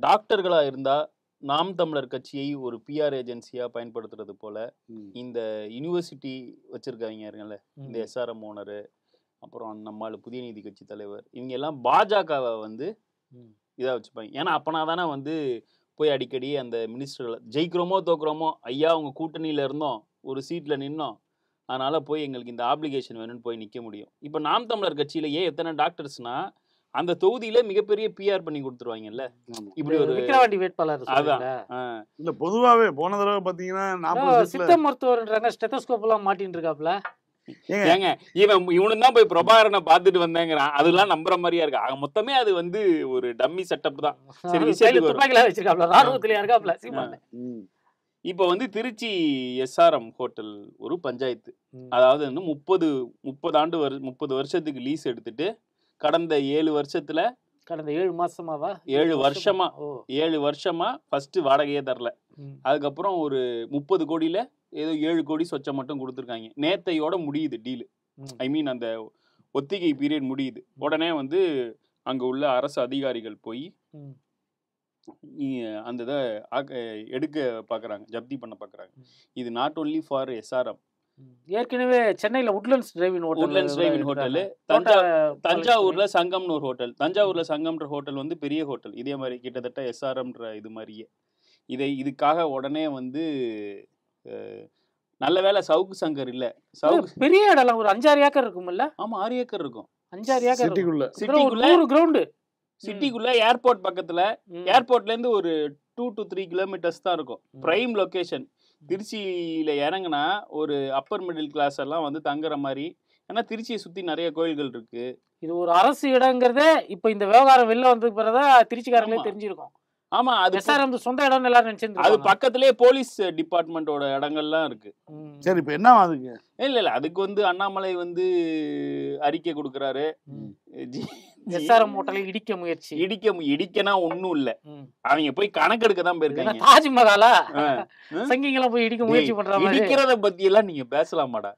டாக்டர்களா இருந்தா நாம் தமிழர் கட்சியை ஒரு பிஆர் ஏஜென்சியா பயன்படுத்துறது போல இந்த யூனிவர்சிட்டி வச்சிருக்காங்கல்ல, இந்த எஸ்ஆர்எம் ஓனரு, அப்புறம் நம்மால் புதிய நீதி கட்சி தலைவர், இவங்க எல்லாம் பாஜகவை வந்து இதா வச்சுப்பாங்க. ஏன்னா அப்பனா தானே வந்து போய் அடிக்கடி அந்த மினிஸ்டர்களை ஜெயிக்கிறோமோ தோக்குறோமோ, ஐயா அவங்க கூட்டணியில இருந்தோம், ஒரு சீட்ல நின்னோம், அதனால போய் எங்களுக்கு இந்த ஆப்ளிகேஷன் வேணும்னு போய் நிக்க முடியும். இப்ப நாம் தமிழர் கட்சியிலேயே எத்தனை டாக்டர்ஸ்னா அந்த தொகுதியில மிகப்பெரிய பிஆர் பண்ணி கொடுத்துருவாங்கல்ல. இப்படி ஒரு விக்கிரவாண்டி வேட்பாளர் அதான் இல்ல பொதுவாவே போன தடவை பாத்தீங்கன்னா சித்த மருத்துவர்ன்றாங்க, ஸ்டெத்தோஸ்கோப் எல்லாம் மாட்டின்னு இருக்காப்ல. ஏங்க இவனு தான் போய் பிரபாகரனை பாத்துட்டு வந்தேங்கிறான். அதெல்லாம் நம்புற மாதிரியா இருக்கு. ஆக மொத்தமே அது வந்து ஒரு டம்மி செட்டப் தான். சரி, விஷயத்துக்கு துப்பாக்கில வச்சிருக்காப்ல, ராணுவத்திலே இருக்காப்ல சீமான். இப்ப வந்து திருச்சி எஸ்ஆர்எம் ஹோட்டல் ஒரு பஞ்சாயத்து, அதாவது வந்து 30 வருஷத்துக்கு லீஸ் எடுத்துட்டு கடந்த 7 வருஷத்துல கடந்த 7 மாசமாவா 7 வருஷமா ஃபர்ஸ்ட் வாடகையே தரல. அதுக்கப்புறம் ஒரு 30 கோடியில ஏதோ 7 கோடி சொச்சம் மட்டும் கொடுத்துருக்காங்க. நேத்தையோட முடியுது டீலு. ஐ மீன் அந்த ஒத்திகை பீரியட் முடியுது. உடனே வந்து அங்க உள்ள அரசு அதிகாரிகள் போய் அந்த இதை எடுக்க பாக்குறாங்க, ஜப்தி பண்ண பாக்குறாங்க. இது நாட் ஒன்லி ஃபார் எஸ்ஆர்எம். ஏற்கனவே சென்னையில உட்லண்ட்ஸ் டிரைவின் ஹோட்டல், தஞ்சாவூர்ல சங்கம்னு ஒரு ஹோட்டல். தஞ்சாவூர்ல சங்கம்ன்ற ஹோட்டல் வந்து பெரிய ஹோட்டல், இதே மாதிரி கிட்டத்தட்ட எஸ்ஆர்எம்ன்ற இது மாதிரியே. இதுக்காக உடனே வந்து நல்ல வேலை சவுக்கு சங்கர் இல்ல, பெரிய இடம் ஒரு 5-6 ஏக்கர் இருக்கும்ல. ஆமா 6 ஏக்கர் இருக்கும். 5-6 ஏக்கர் சிட்டிக்குள்ள கிரவுண்ட், சிட்டிக்குள்ள ஏர்போர்ட் பக்கத்துல, ஏர்போர்ட்ல இருந்து ஒரு 2 to 3 கிலோமீட்டர்ஸ் தான் இருக்கும். Prime location. திருச்சியில இறங்குனா ஒரு அப்பர் மிடில் கிளாஸ் எல்லாம் வந்து தங்குற மாதிரி. ஏன்னா திருச்சியை சுத்தி நிறைய கோயில்கள் இருக்கு. இது ஒரு அரசு இடங்கிறதே இப்ப இந்த விவகாரம் வெளில வந்ததுக்கு பிறகுதான் திருச்சிக்காரங்களே தெரிஞ்சிருக்கும். ஆமா, அது சொந்த இடம் எல்லாரும் நினைச்சிருந்தாங்க. அது பக்கத்திலேயே போலீஸ் டிபார்ட்மெண்டோட இடங்கள்லாம் இருக்கு. சரி, இப்ப என்ன அதுக்கு இல்ல அதுக்கு வந்து அண்ணாமலை வந்து அறிக்கை கொடுக்கறாரு. எஸ்ஆர்எம் ஹோட்டலை இடிக்கனா ஒண்ணும் இல்ல, அவங்க போய் கணக்கெடுக்க தான் போயிருக்காங்க. தாஜ்மஹாலா சங்கிங்களா போய் இடிக்க முயற்சி பண்றாங்க. இடிக்கிறத பத்தி எல்லாம் நீங்க பேசலாமாடா?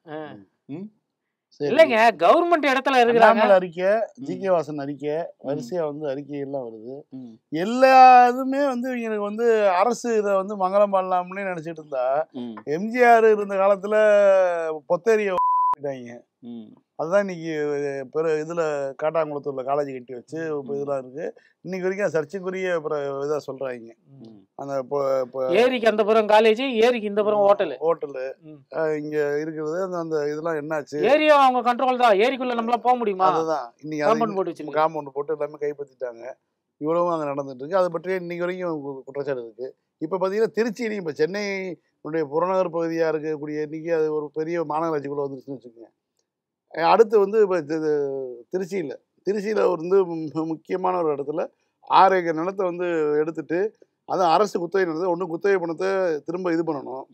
இல்லங்க, கவர்மெண்ட் இடத்துல இருக்கிறாங்க. அறிக்கை, ஜிகே வாசன் அறிக்கை, வரிசையா வந்து அறிக்கை எல்லாம் வருது. எல்லாருமே வந்து இவங்களுக்கு வந்து அரசு இதை வந்து மங்களம் பண்ணலாம்னு நினைச்சிட்டு இருந்தா, எம்ஜிஆர் இருந்த காலத்துல பொத்தேரிய அதுதான் இன்னைக்கு இதுல காட்டாங்குளத்தூர்ல காலேஜ் கட்டி வச்சு இதெல்லாம் இருக்கு. இன்னைக்கு வரைக்கும் சர்ச்சைக்குரிய இதா சொல்றாங்க. அந்த ஏரிக்கு அந்த புறம் காலேஜ், ஏரிக்கு இந்த புறம் ஹோட்டலு இங்க இருக்கிறது. அந்த இதெல்லாம் என்னாச்சு? ஏரியா அவங்க கண்ட்ரோல் தான். ஏரிக்குள்ள நம்மள போக முடியுமா? அதுதான் இன்னைக்கு காம்பவுண்ட் போட்டு எல்லாமே கைப்பற்றிட்டாங்க. இவ்வளவும் அங்க நடந்துட்டு இருக்கு. அதை பற்றி இன்னைக்கு வரைக்கும் குற்றச்சாட்டு இருக்கு. இப்ப பாத்தீங்கன்னா திருச்சியிலையும் இப்ப சென்னையினுடைய புறநகர் பகுதியா இருக்கக்கூடிய இன்னைக்கு அது ஒரு பெரிய மாநகராட்சிக்குள்ள வந்துருச்சுன்னு வச்சுக்கோங்க. அடுத்து வந்து இப்போ திருச்சியில் வந்து முக்கியமான ஒரு இடத்துல 6 ஏக்கர் நிலத்தை வந்து எடுத்துட்டு, அதான் அரசு குத்தகை நிலத்தை ஒன்று குத்தகை பணத்தை திரும்ப இது பண்ணணும்,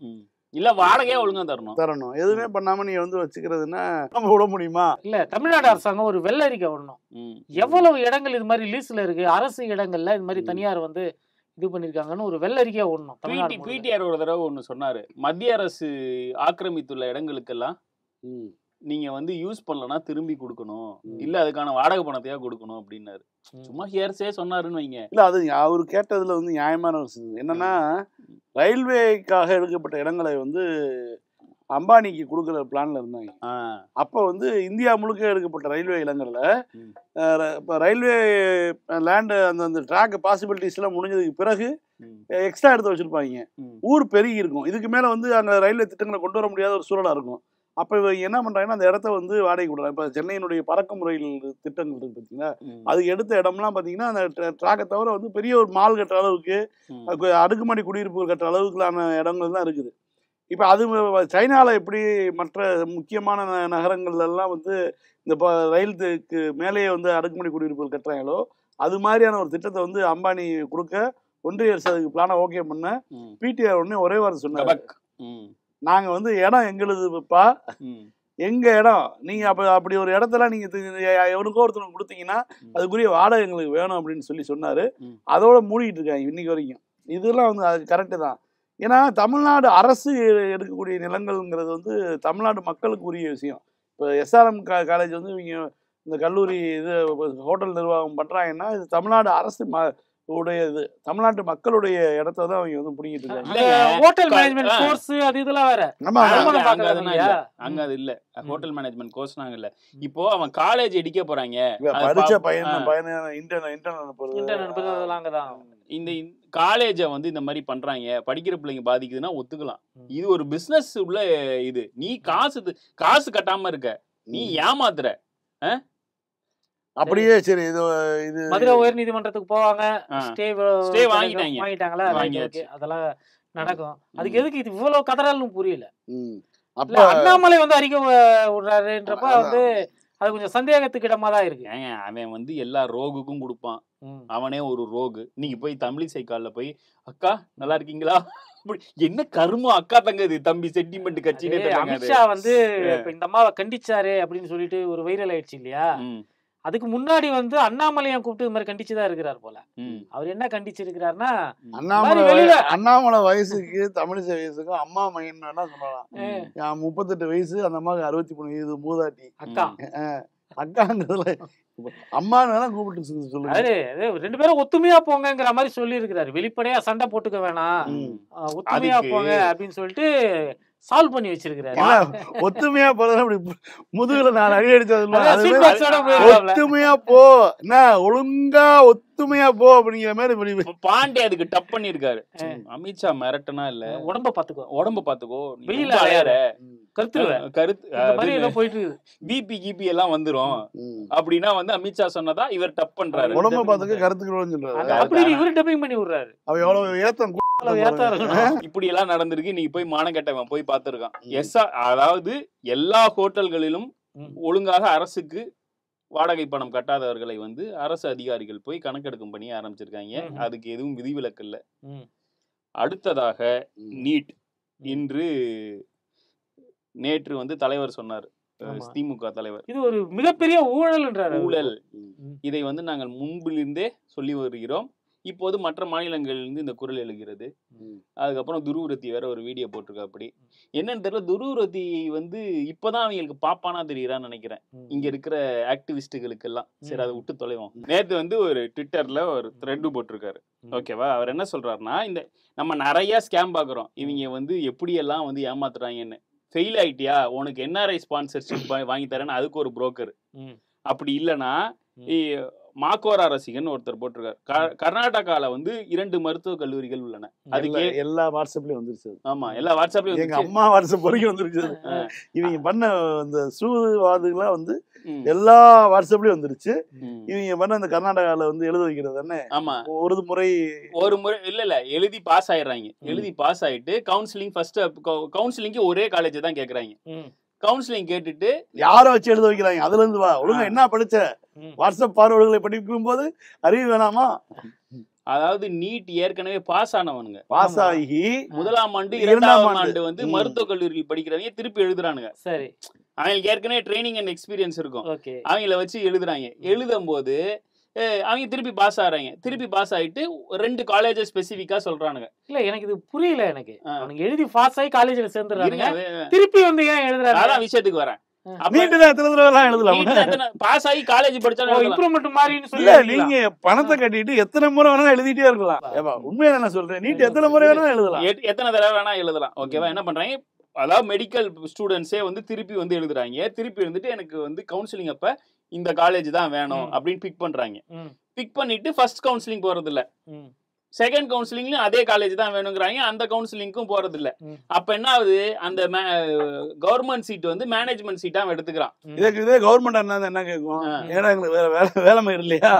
இல்ல வாடகையே ஒழுங்கா தரணும். எதுவுமே பண்ணாம நீ வந்து வச்சுக்கிறதுன்னா நம்ம விட முடியுமா? இல்ல, தமிழ்நாடு அரசாங்கம் ஒரு வெள்ளரிக்கை விடணும். எவ்வளவு இடங்கள் இது மாதிரி லீஸ்ல இருக்கு, அரசு இடங்கள்ல இது மாதிரி தனியார் வந்து இது பண்ணிருக்காங்கன்னு ஒரு வெள்ளரிக்கையா ஓடணும். பிடிஆர் ஒரு தடவை ஒண்ணு சொன்னாரு, மத்திய அரசு ஆக்கிரமித்துள்ள இடங்களுக்கெல்லாம் நீங்க வந்து யூஸ் பண்ணலன்னா திரும்பி கொடுக்கணும், இல்ல அதுக்கான வாடகை பணத்தையா கொடுக்கணும் அப்படின்னாரு. சும்மா ஹியர்ஸே சொன்னாருன்னு வைங்க. இல்ல அது அவரு கேட்டதுல வந்து நியாயமான விஷயம் என்னன்னா, ரயில்வேக்காக எடுக்கப்பட்ட இடங்களை வந்து அம்பானிக்கு கொடுக்குற பிளான்ல இருந்தாங்க. அப்ப வந்து இந்தியா முழுக்க எடுக்கப்பட்ட ரயில்வே இடங்கள்ல இப்ப ரயில்வே லேண்ட் அந்த ட்ராக் பாசிபிலிட்டிஸ் எல்லாம் முடிஞ்சதுக்கு பிறகு எக்ஸ்ட்ரா எடுத்து வச்சிருப்பாங்க. ஊர் பெருகி இருக்கும். இதுக்கு மேல வந்து அங்க ரயில்வே திட்டங்களை கொண்டு வர முடியாத ஒரு சூழலா இருக்கும். அப்ப இவங்க என்ன பண்றாங்கன்னா, அந்த இடத்த வந்து வாடகை கொடுறாங்க. இப்ப சென்னையினுடைய பறக்கும் ரயில் திட்டங்கள் இருக்கு பாத்தீங்களா, அது எடுத்த இடம்லாம் பாத்தீங்கன்னா அந்த ட்ராக்கை தவிர வந்து பெரிய ஒரு மால் கட்டுற அளவுக்கு, அடுக்குமாடி குடியிருப்புகள் கட்டுற அளவுக்குலான இடங்கள் தான் இருக்குது. இப்ப அது சைனால எப்படி மற்ற முக்கியமான நகரங்கள்ல எல்லாம் வந்து இந்த ரயிலுக்கு மேலேயே வந்து அடுக்குமாடி குடியிருப்புகள் கட்டுறாங்களோ, அது மாதிரியான ஒரு திட்டத்தை வந்து அம்பானி கொடுக்க ஒன்றிய அரசு அதுக்கு பிளான ஓகே பண்ண. பிடிஆர் உடனே ஒரே வார்த்தை சொன்னாங்க, நாங்க வந்து இடம் எங்களுதுப்பா, எங்க இடம், நீங்க அப்படி ஒரு இடத்துல நீங்க எவனுக்கோ ஒருத்தவங்க கொடுத்தீங்கன்னா அதுக்குரிய வாடகை எங்களுக்கு வேணும் அப்படின்னு சொன்னாரு. அதோட மூடிட்டு இருக்காங்க இன்னைக்கு வரைக்கும். இதெல்லாம் வந்து அது கரெக்டு தான். ஏன்னா தமிழ்நாடு அரசு எடுக்கக்கூடிய நிலங்கள்ங்கிறது வந்து தமிழ்நாடு மக்களுக்கு உரிய விஷயம். இப்போ எஸ்ஆர்எம் காலேஜ் வந்து இவங்க இந்த கல்லூரி இது ஹோட்டல் நிர்வாகம் பண்றாங்கன்னா இது தமிழ்நாடு அரசு உடைய இது தமிழ்நாட்டு மக்களுடைய இடத்த தான் அவங்க வந்து பிடிங்கிட்டு இருக்காங்க. ஹோட்டல் மேனேஜ்மெண்ட் கோர்ஸ் அது இதெல்லாம் வேற. ஆமா அங்க அது இல்ல ஹோட்டல் மேனேஜ்மெண்ட் கோர்ஸ் நாங்க இல்ல. இப்போ அவன் காலேஜ் எடுக்க போறாங்க, படிச்ச பையன் இன்டர்ன் அங்கதான் இந்த காலேஜ வந்து இந்த மாதிரி பண்றாங்க, படிக்கிற பிள்ளைங்க பாதிக்குதுன்னா ஒத்துக்கலாம். இது ஒரு பிசினஸ் உள்ள இது. நீ காசு கட்டாம இருக்க, நீ ஏமாத்துற. அப்படியே சரி. இது மதுரை உயர் நீதிமன்றத்துக்கு போவாங்க, ஸ்டே வாங்கிட்டாங்களா, அதெல்லாம் நடக்கும். அதுக்கு எதுக்கு இது இவ்வளவு கதறல்னு புரியல. அப்ப அண்ணாமலை வந்து அறிக்கை விடுறாருன்றப்ப வந்து அது கொஞ்சம் சந்தேகத்துக்கு இடமா தான் இருக்கு. அவன் வந்து எல்லா ரோகுக்கும் கொடுப்பான், அவனே ஒரு ரோகு. நீங்க போய் தமிழிசை கால்ல போய் அக்கா நல்லா இருக்கீங்களா, என்ன கருமம் அக்கா தங்கது தம்பி சென்டிமெண்ட் கட்சி. அமித்ஷா வந்து இந்த அம்மாவை கண்டிச்சாரு அப்படின்னு சொல்லிட்டு ஒரு வைரல் ஆயிடுச்சு இல்லையா. அதுக்கு முன்னாடி வந்து அண்ணாமலையை கூப்பிட்டு இது மாதிரி கண்டிச்சுதான் இருக்கிறார் போல. அவர் என்ன கண்டிச்சிருக்கிறாருன்னா, அண்ணாமலை வயசுக்கு தமிழிசை வயசுக்கும் அம்மா மகன் வேணா சொல்லலாம். 38 வயசு, அந்த அம்மாவுக்கு 63 வயசு, மூதாட்டி அக்கா. அக்காங்கிறதுல அம்மான்னு வேணா கூப்பிட்டு சொல்லுங்க. ரெண்டு பேரும் ஒத்துமையா போங்கிற மாதிரி சொல்லி இருக்கிறாரு. வெளிப்படையா சண்டை போட்டுக்க வேணாம், ஒத்துமையா போங்க அப்படின்னு சொல்லிட்டு சால்வ் பண்ணி வச்சிருக்காரு. ஒத்துமையா போறதா முதுகுல 4 அடி அடிச்சது. ஒத்துமையா போ, என்ன ஒழுங்கா ஒத்துமையா போ அப்படிங்கிற மாதிரி பாண்டே அதுக்கு டப் பண்ணிருக்காரு. அமித்ஷா மிரட்டனா இல்ல, உடம்ப பாத்துக்கோ, வெயில அலையாத, கருத்து போயிட்டு பிபி கிபி எல்லாம் வந்துரும் அப்படின்னா வந்து அமித்ஷா சொன்னதா இவர் டப் பண்றாரு. உடம்ப பாத்துக்க கருத்துக்கணும்னு சொல்றாரு. அப்படி இவரு டப்பிங் பண்ணி விடுறாரு. அவ எவ்வளவு ஏத்தம் இப்படி எல்லாம் நடந்திருக்கு. நீங்க போய் மானக்கட்டவன் போய் பாத்துருக்கான். அதாவது எல்லா ஹோட்டல்களிலும் ஒழுங்காக அரசுக்கு வாடகை பணம் கட்டாதவர்களை வந்து அரசு அதிகாரிகள் போய் கணக்கெடுக்கும் பணியை ஆரம்பிச்சிருக்காங்க. அதுக்கு எதுவும் விதிவிலக்கு இல்ல. அடுத்ததாக நீட். நேற்று வந்து தலைவர் சொன்னார், திமுக தலைவர், இது ஒரு மிகப்பெரிய ஊழல். இதை வந்து நாங்கள் முன்பிலிருந்தே சொல்லி வருகிறோம். இப்போது மற்ற மாநிலங்களிலிருந்து இந்த குரல் எழுகிறது. அதுக்கப்புறம் துருவரத்தி வேற ஒரு வீடியோ போட்டிருக்கா. அப்படி என்னன்னு தெரியல, துருவரத்தி வந்து இப்பதான் அவங்களுக்கு பாப்பானா தெரியுறான்னு நினைக்கிறேன் இங்க இருக்கிற ஆக்டிவிஸ்டுகளுக்கு எல்லாம். சரி, அதை விட்டு தொலைவோம். நேற்று வந்து ஒரு ட்விட்டர்ல ஒரு த்ரெட் போட்டிருக்காரு. ஓகேவா, அவர் என்ன சொல்றாருன்னா, இந்த நம்ம நிறைய ஸ்கேம் பாக்குறோம், இவங்க வந்து எப்படி எல்லாம் வந்து ஏமாத்துறாங்கன்னு. ஃபெயில் ஆயிட்டியா, உனக்கு என்ஆர்ஐ ஸ்பான்சர்ஷிப் வாங்கி தரேன்னு அதுக்கு ஒரு புரோக்கர். அப்படி இல்லைன்னா மாக்கோரா ரசிகன் ஒருத்தர் போட்டிருக்காரு, கர்நாடகால வந்து 2 மருத்துவக் கல்லூரிகள் உள்ளன. அதுக்கு எல்லா வாட்ஸ்அப்லயும் வந்துருச்சு. ஆமா, எல்லா வாட்ஸ்அப்லயும். எங்க அம்மா வாட்ஸ்அப் வரைக்கும் வந்துருச்சு. இவங்க பண்ண இந்த சூதுவாதுலாம் வந்து எல்லா வாட்ஸ்அப்லயும் வந்துருச்சு. இவங்க பண்ண இந்த கர்நாடகால வந்து எழுத வைக்கிறது தானே. ஆமா, ஒரு முறை இல்ல எழுதி பாஸ் ஆயிடுறாங்க. எழுதி பாஸ் ஆயிட்டு கவுன்சிலிங், ஃபர்ஸ்ட் கவுன்சிலிங்க்கு ஒரே காலேஜ் தான் கேக்குறாங்க. கவுன்சிலிங் கேட்டுட்டு யார வச்சு எழுத வைக்கிறாங்க. அதுல இருந்து வா, ஒழுங்கா என்ன படிச்ச, வாட்ஸ்அப் பார்வைகளை படிக்கும் போது அறிவு வேணாமா. அதாவது நீட் ஏற்கனவே பாஸ் ஆனவனுங்க, பாஸ் ஆகி 1ஆம் ஆண்டு 2ஆம் ஆண்டு வந்து மருத்துவக் கல்லூரியில் படிக்கிறவங்க திருப்பி எழுதுறானுங்க. சரி, அவங்களுக்கு ஏற்கனவே ட்ரைனிங் அண்ட் எக்ஸ்பீரியன்ஸ் இருக்கும். அவங்கள வச்சு எழுதுறாங்க. எழுதும் போது அவங்க திருப்பி பாஸ் ஆறாங்க. திருப்பி பாஸ் ஆயிட்டு 2 காலேஜ் ஸ்பெசிபிக்கா சொல்றானுங்க. இல்ல, எனக்கு இது புரியல. எனக்கு அவனுக்கு எழுதி பாஸ் ஆகி காலேஜ்ல சேர்ந்துறாங்க, திருப்பி வந்து ஏன் எழுதுறாங்க? அதான் விஷயத்துக்கு வரேன். பாஸ் ஆகி காலேஜ் படிச்சாலும் இம்ப்ரூவ்மென்ட் மாதிரி இல்ல, நீங்க பணத்தை கட்டிட்டு எத்தனை முறை வேணா எழுதிட்டே இருக்கலாம். உண்மையா நான் சொல்றேன், நீட் எத்தனை முறை வேணா எழுதலாம், எத்தனை தடவை வேணா எழுதலாம். ஓகேவா, என்ன பண்றாங்க, அதாவது மெடிக்கல் ஸ்டூடெண்ட்ஸே வந்து திருப்பி வந்து எழுதுறாங்க. திருப்பி இருந்துட்டு எனக்கு வந்து கவுன்சிலிங் அப்ப இந்த காலேஜ் தான் வேணும் அப்படின்னு பிக் பண்றாங்க. பிக் பண்ணிட்டு ஃபர்ஸ்ட் கவுன்சிலிங் போறது இல்ல, செகண்ட் கவுன்சிலிங்லயும் அதே காலேஜ் தான் வேணுங்கிறாங்க. அந்த கவுன்சிலிங்க்கும் போறது இல்ல. அப்ப என்ன ஆகுது, அந்த கவர்மெண்ட் சீட் வந்து மேனேஜ்மெண்ட் சீட்டா எடுத்துக்கிறான். இதே கவர்மெண்ட் என்ன கேட்கும், ஏன்னா எங்களுக்கு வேற வேலை இல்லையா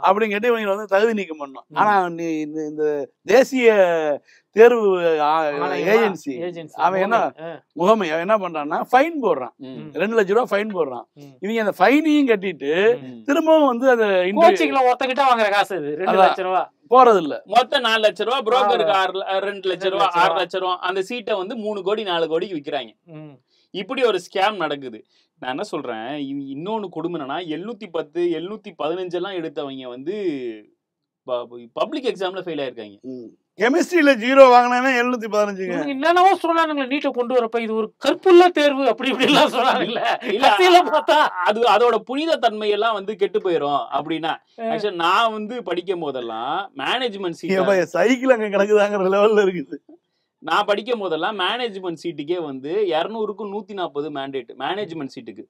அப்படின்னு கேட்டு இவங்க வந்து தகுதி நீக்கம் பண்ணணும். ஆனா இந்த தேசிய தேர்வு ஏஜென்சி அவன் என்ன முகமை அவன் என்ன பண்றான்னா ஃபைன் போடுறான், 2 லட்சம் ரூபாய் ஃபைன் போடுறான். இவங்க அந்த ஃபைனையும் கட்டிட்டு திரும்பவும் வந்து அதை ஒருத்தகிட்ட வாங்குற காசு 2 லட்சம் ரூபாய் போறது இல்ல. மொத்தம் 4 லட்சம் ரூபாய், புரோக்கருக்கு 2 லட்சம் ரூபாய், 6 லட்சம் ரூபாய். அந்த சீட்டை வந்து 3 கோடி 4 கோடிக்கு விற்கிறாங்க. இப்படி ஒரு ஸ்கேம் நடக்குது. நான் என்ன சொல்றேன், இன்னொன்னு கொடுமை என்னன்னா, 710 715 எல்லாம் எடுத்தவங்க வந்து பப்ளிக் எக்ஸாம்ல ஃபெயில் ஆயிருக்காங்க. கெமிஸ்ட்ரியில 0 வாங்கினா 715. என்னென்னவோ சொன்னானுங்களே நீட்டை கொண்டு வரப்ப இது ஒரு கற்புள்ள தேர்வு அப்படி இப்படி எல்லாம் சொன்னானுங்களே. இல்ல பார்த்தா அது அதோட புனித தன்மை எல்லாம் வந்து கெட்டு போயிடும் அப்படின்னா. ஆக்சுவலா நான் வந்து படிக்கும் போதெல்லாம் மேனேஜ்மெண்ட் சீட் சைக்கிள் அங்க கிடக்குதாங்கிற லெவல்ல இருக்குது. நான் படிக்கும் போதெல்லாம் மேனேஜ்மெண்ட் சீட்டுக்கே வந்து 200க்கு 140 மேண்டேட் மேனேஜ்மெண்ட் சீட்டுக்கு.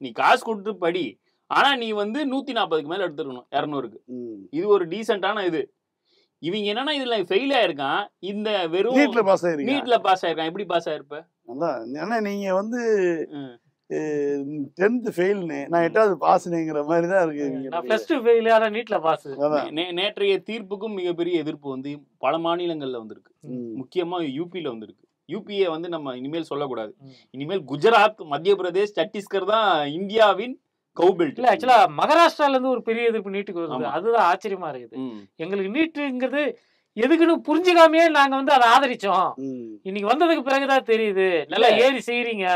நீ காசு கொடுத்து படி, ஆனா நீ வந்து 140க்கு மேல எடுத்துக்கணும் 200க்கு. இது ஒரு டீசென்டான இது. இவங்க என்னன்னா இதுல ஃபெயில் ஆயிருக்கான், இந்த வெறும் நீட்ல பாஸ் ஆயிருக்கான். எப்படி பாஸ் ஆயிருப்ப? அதான் நீங்க வந்து 10th ஃபெயில்னு, நான் 8வது பாஸ்னுங்கிற மாதிரி தான் இருக்கு. நான் +2 ஃபெயில் ஆனா நீட்ல பாஸ். நேற்றைய தீர்ப்புக்கும் மிகப்பெரிய எதிர்ப்பு வந்து பல மாநிலங்கள்ல வந்திருக்கு. முக்கியமா யூபியில வந்திருக்கு. யூபியை வந்து நம்ம இனிமேல் சொல்லக்கூடாது. இனிமேல் குஜராத், மத்திய பிரதேஷ், சத்தீஸ்கர் தான் இந்தியாவின் கவுபெல்ட். இல்ல ஆக்சுவலா மகாராஷ்டிரால இருந்து ஒரு பெரிய எதிர்ப்பு நீட்டுக்கு வருது. அதுதான் ஆச்சரியமா இருக்குது. எங்களுக்கு நீட்டுங்கிறது எதுக்குன்னு புரிஞ்சுக்காமையே நாங்க வந்து அதை ஆதரிச்சோம். இன்னைக்கு வந்ததுக்கு பிறகுதான் தெரியுது நல்லா ஏறி செய்யறீங்க.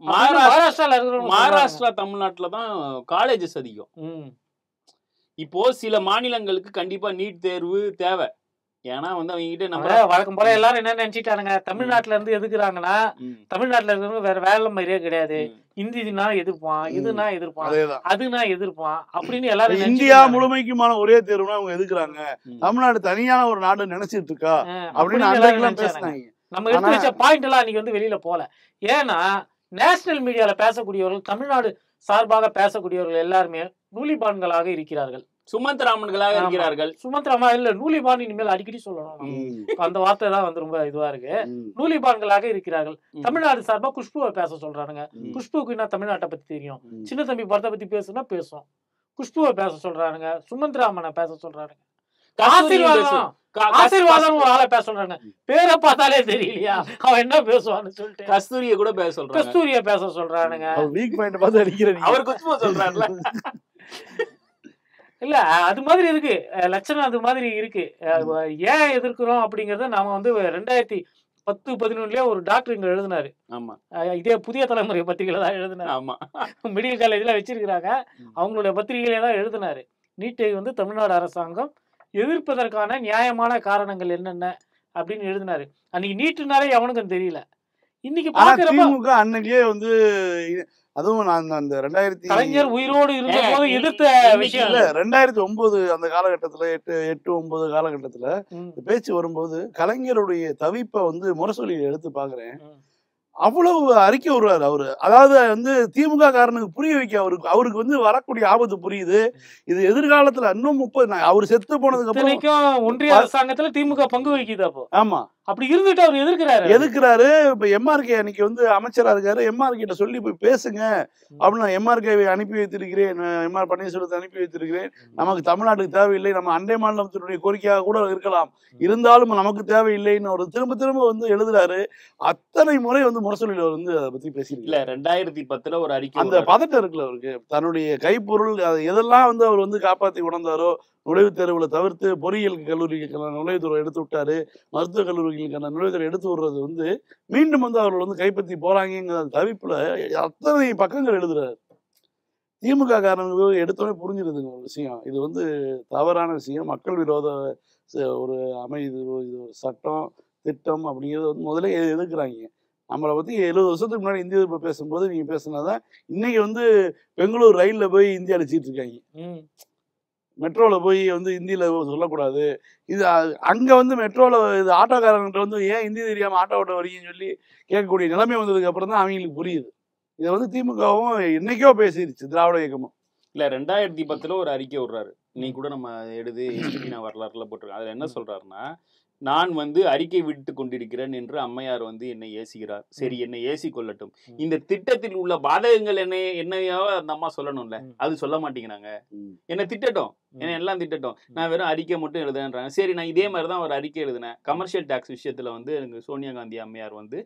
மகாராஷ்டிரா தமிழ்நாட்டுல தான் காலேஜஸ் அதிகம். இப்போ சில மாநிலங்களுக்கு கண்டிப்பா நீட் தேர்வு தேவை. ஏன்னா வந்து அவங்க கிட்ட நம்ம வழக்கம் போல எல்லாரும் என்ன நினைச்சிட்டானுங்க, தமிழ்நாட்டுல இருந்து எதுக்குறாங்கன்னா தமிழ்நாட்டுல இருக்கிறவங்க வேற வேலை மாதிரியே கிடையாது, இந்தினா எதிர்ப்பான், இதுனா எதிர்ப்பான், அதுனா எதிர்ப்பான் அப்படின்னு எல்லாரும். இந்தியா முழுமைக்குமான ஒரே தேர்வுனா அவங்க எதுக்குறாங்க, தமிழ்நாடு தனியான ஒரு நாடு நினைச்சிட்டு இருக்கா அப்படின்னு பேசினாங்க. நம்ம எடுத்து வச்ச பாயிண்ட் எல்லாம் அன்னைக்கு வந்து வெளியில போல. ஏன்னா நேஷனல் மீடியால பேசக்கூடியவர்கள், தமிழ்நாடு சார்பாக பேசக்கூடியவர்கள் எல்லாருமே நூலிபான்களாக இருக்கிறார்கள், சுமந்த்ராமன்களாக இருக்கிறார்கள். சுமந்த்ராமா இல்ல நூலிபான் இனிமேல் அடிக்கடி சொல்லணும். அந்த வார்த்தை தான் வந்து ரொம்ப இதுவா இருக்கு. நூலிபான்களாக இருக்கிறார்கள். தமிழ்நாடு சார்பா குஷ்புவை பேச சொல்றானுங்க. குஷ்புக்கு என்ன தமிழ்நாட்டை பத்தி தெரியும்? சின்ன தம்பி படத்தை பத்தி பேசுனா பேசும். குஷ்புவை பேச சொல்றானுங்க, சுமந்த்ராமனை பேச சொல்றானுங்க, ஆசீர்வாதம் ஒரு ஆளை பேச சொல்றாங்க. பேரை பார்த்தாலே தெரியலையா அவன் என்ன பேசுவான்னு சொல்லிட்டு கஸ்தூரிய கூட பேச சொல்றாங்க. கஸ்தூரிய பேச சொல்றானுங்க. அவர் குஷ்பு சொல்றாருல. இல்ல அது மாதிரி இருக்கு லட்சணம், அது மாதிரி இருக்கு. ஏன் எதிர்க்கிறோம் அப்படிங்கறத நாம வந்து 2010-11 ஒரு டாக்டர் இங்க எழுதினாரு. ஆமா, இதே புதிய தலைமுறை பத்திரிகையில தான் எழுதினாரு. ஆமா, மெடிக்கல் காலேஜ்ல வச்சிருக்கிறாங்க, அவங்களுடைய பத்திரிகையில தான் எழுதினாரு. நீட்டை வந்து தமிழ்நாடு அரசாங்கம் எதிர்ப்பதற்கான நியாயமான காரணங்கள் என்னென்ன அப்படின்னு எழுதினாரு. அன்னைக்கு நீட்டுனாலே எவனுக்கும் தெரியல. இன்னைக்கு பாக்குறப்ப அன்னைக்கே வந்து அதுவும் நான் அந்த 2000 கலைஞர் உயிரோடு இருந்த போது எதிர்த்த விஷயம் இல்ல. 2009 அந்த காலகட்டத்துல 8-9 காலகட்டத்துல பேச்சு வரும்போது கலைஞருடைய தவிப்பை வந்து முரசொலியை எடுத்து பாக்குறேன். அவ்வளவு அறிக்கை வருவாரு அவரு. அதாவது வந்து திமுக காரனுக்கு புரிய வைக்க அவருக்கு வந்து வரக்கூடிய ஆபத்து புரியுது. இது எதிர்காலத்துல இன்னும் 30 அவர் செத்து போனதுக்கு அப்புறம் ஒன்றிய அரசாங்கத்துல திமுக பங்கு வகிக்குது. அப்போ ஆமா அப்படி இருந்துட்டு அவர் எதிர்க்கிறாரு. இப்ப எம்ஆர்கே அன்னைக்கு வந்து அமைச்சரா இருக்காரு. எம்ஆர்கே கிட்ட சொல்லி போய் பேசுங்க அப்படின்னு எம்ஆர்கேவை அனுப்பி வைத்திருக்கிறேன், எம்ஆர் பன்னீர்செல்வத்தை அனுப்பி வைத்திருக்கிறேன். நமக்கு தமிழ்நாட்டுக்கு தேவையில்லை, நம்ம அண்டை மாநிலத்தினுடைய கோரிக்கையாக கூட இருக்கலாம், இருந்தாலும் நமக்கு தேவையில்லைன்னு ஒரு திரும்ப வந்து எழுதுறாரு. அத்தனை முறை வந்து முரசொலியில வந்து அதை பத்தி பேசியிருக்கல. 2010 ஒரு அறிக்கை அந்த பதட்டம் இருக்குல்ல அவருக்கு, தன்னுடைய கைப்பொருள் எதெல்லாம் வந்து அவர் வந்து காப்பாற்றி கொண்டாரோ, நுழைவுத் தேர்வுல தவிர்த்து பொறியியல் கல்லூரிக்கான நுழைவுத் தேர்வு எடுத்து விட்டாரு, மருத்துவக் கல்லூரிகளுக்கான நுழைவுத் தேர்வு எடுத்து விடுறது வந்து மீண்டும் வந்து அவர்கள் வந்து கைப்பற்றி போறாங்கிற தவிப்புல அத்தனை பக்கங்கள் எழுதுறாரு. திமுக காரணங்களுக்கு எடுத்தோடனே புரிஞ்சிருதுங்க ஒரு விஷயம், இது வந்து தவறான விஷயம், மக்கள் விரோத ஒரு இது ஒரு சட்டம் திட்டம் அப்படிங்கிறது வந்து முதல்ல எதிர்க்கிறாங்க. நம்மளை பத்தி 70 வருஷத்துக்கு முன்னாடி இந்திய எதிர்ப்பு பேசும்போது நீங்க பேசுனாதான் இன்னைக்கு வந்து பெங்களூர் ரயில்ல போய் இந்தி அடிச்சிட்டு இருக்காங்க, மெட்ரோல போய் வந்து இந்தியில சொல்லக்கூடாது. இது அங்க வந்து மெட்ரோல இது ஆட்டோக்காரங்கிட்ட வந்து ஏன் ஹிந்தி தெரியாம ஆட்டோ ஓட்ட வரீங்கன்னு சொல்லி கேட்கக்கூடிய நிலைமை வந்ததுக்கு அப்புறம் தான் அவங்களுக்கு புரியுது. இதை வந்து திமுகவும் என்னைக்கோ பேசிடுச்சு திராவிட இயக்கமும். இல்ல 2010 ஒரு அறிக்கை விடுறாரு, நீ கூட நம்ம எடுத்து வரலாறுல போட்டிருக்கேன். அதுல என்ன சொல்றாருன்னா, நான் வந்து அறிக்கை விட்டு கொண்டிருக்கிறேன் என்று அம்மையார் வந்து என்னை ஏசிக்கிறார். சரி, என்னை ஏசி கொள்ளட்டும், இந்த திட்டத்தில் உள்ள பாதகங்கள் என்னையோ அந்த அம்மா சொல்லணும்ல, அது சொல்ல மாட்டேங்கிறாங்க. என்ன திட்டட்டும், என்ன எல்லாம் திட்டட்டும், நான் வெறும் அறிக்கை மட்டும் எழுதுறேன்றாங்க. சரி, நான் இதே மாதிரிதான் ஒரு அறிக்கை எழுதினேன். கமர்ஷியல் டாக்ஸ் விஷயத்துல வந்து எனக்கு சோனியா காந்தி அம்மையார் வந்து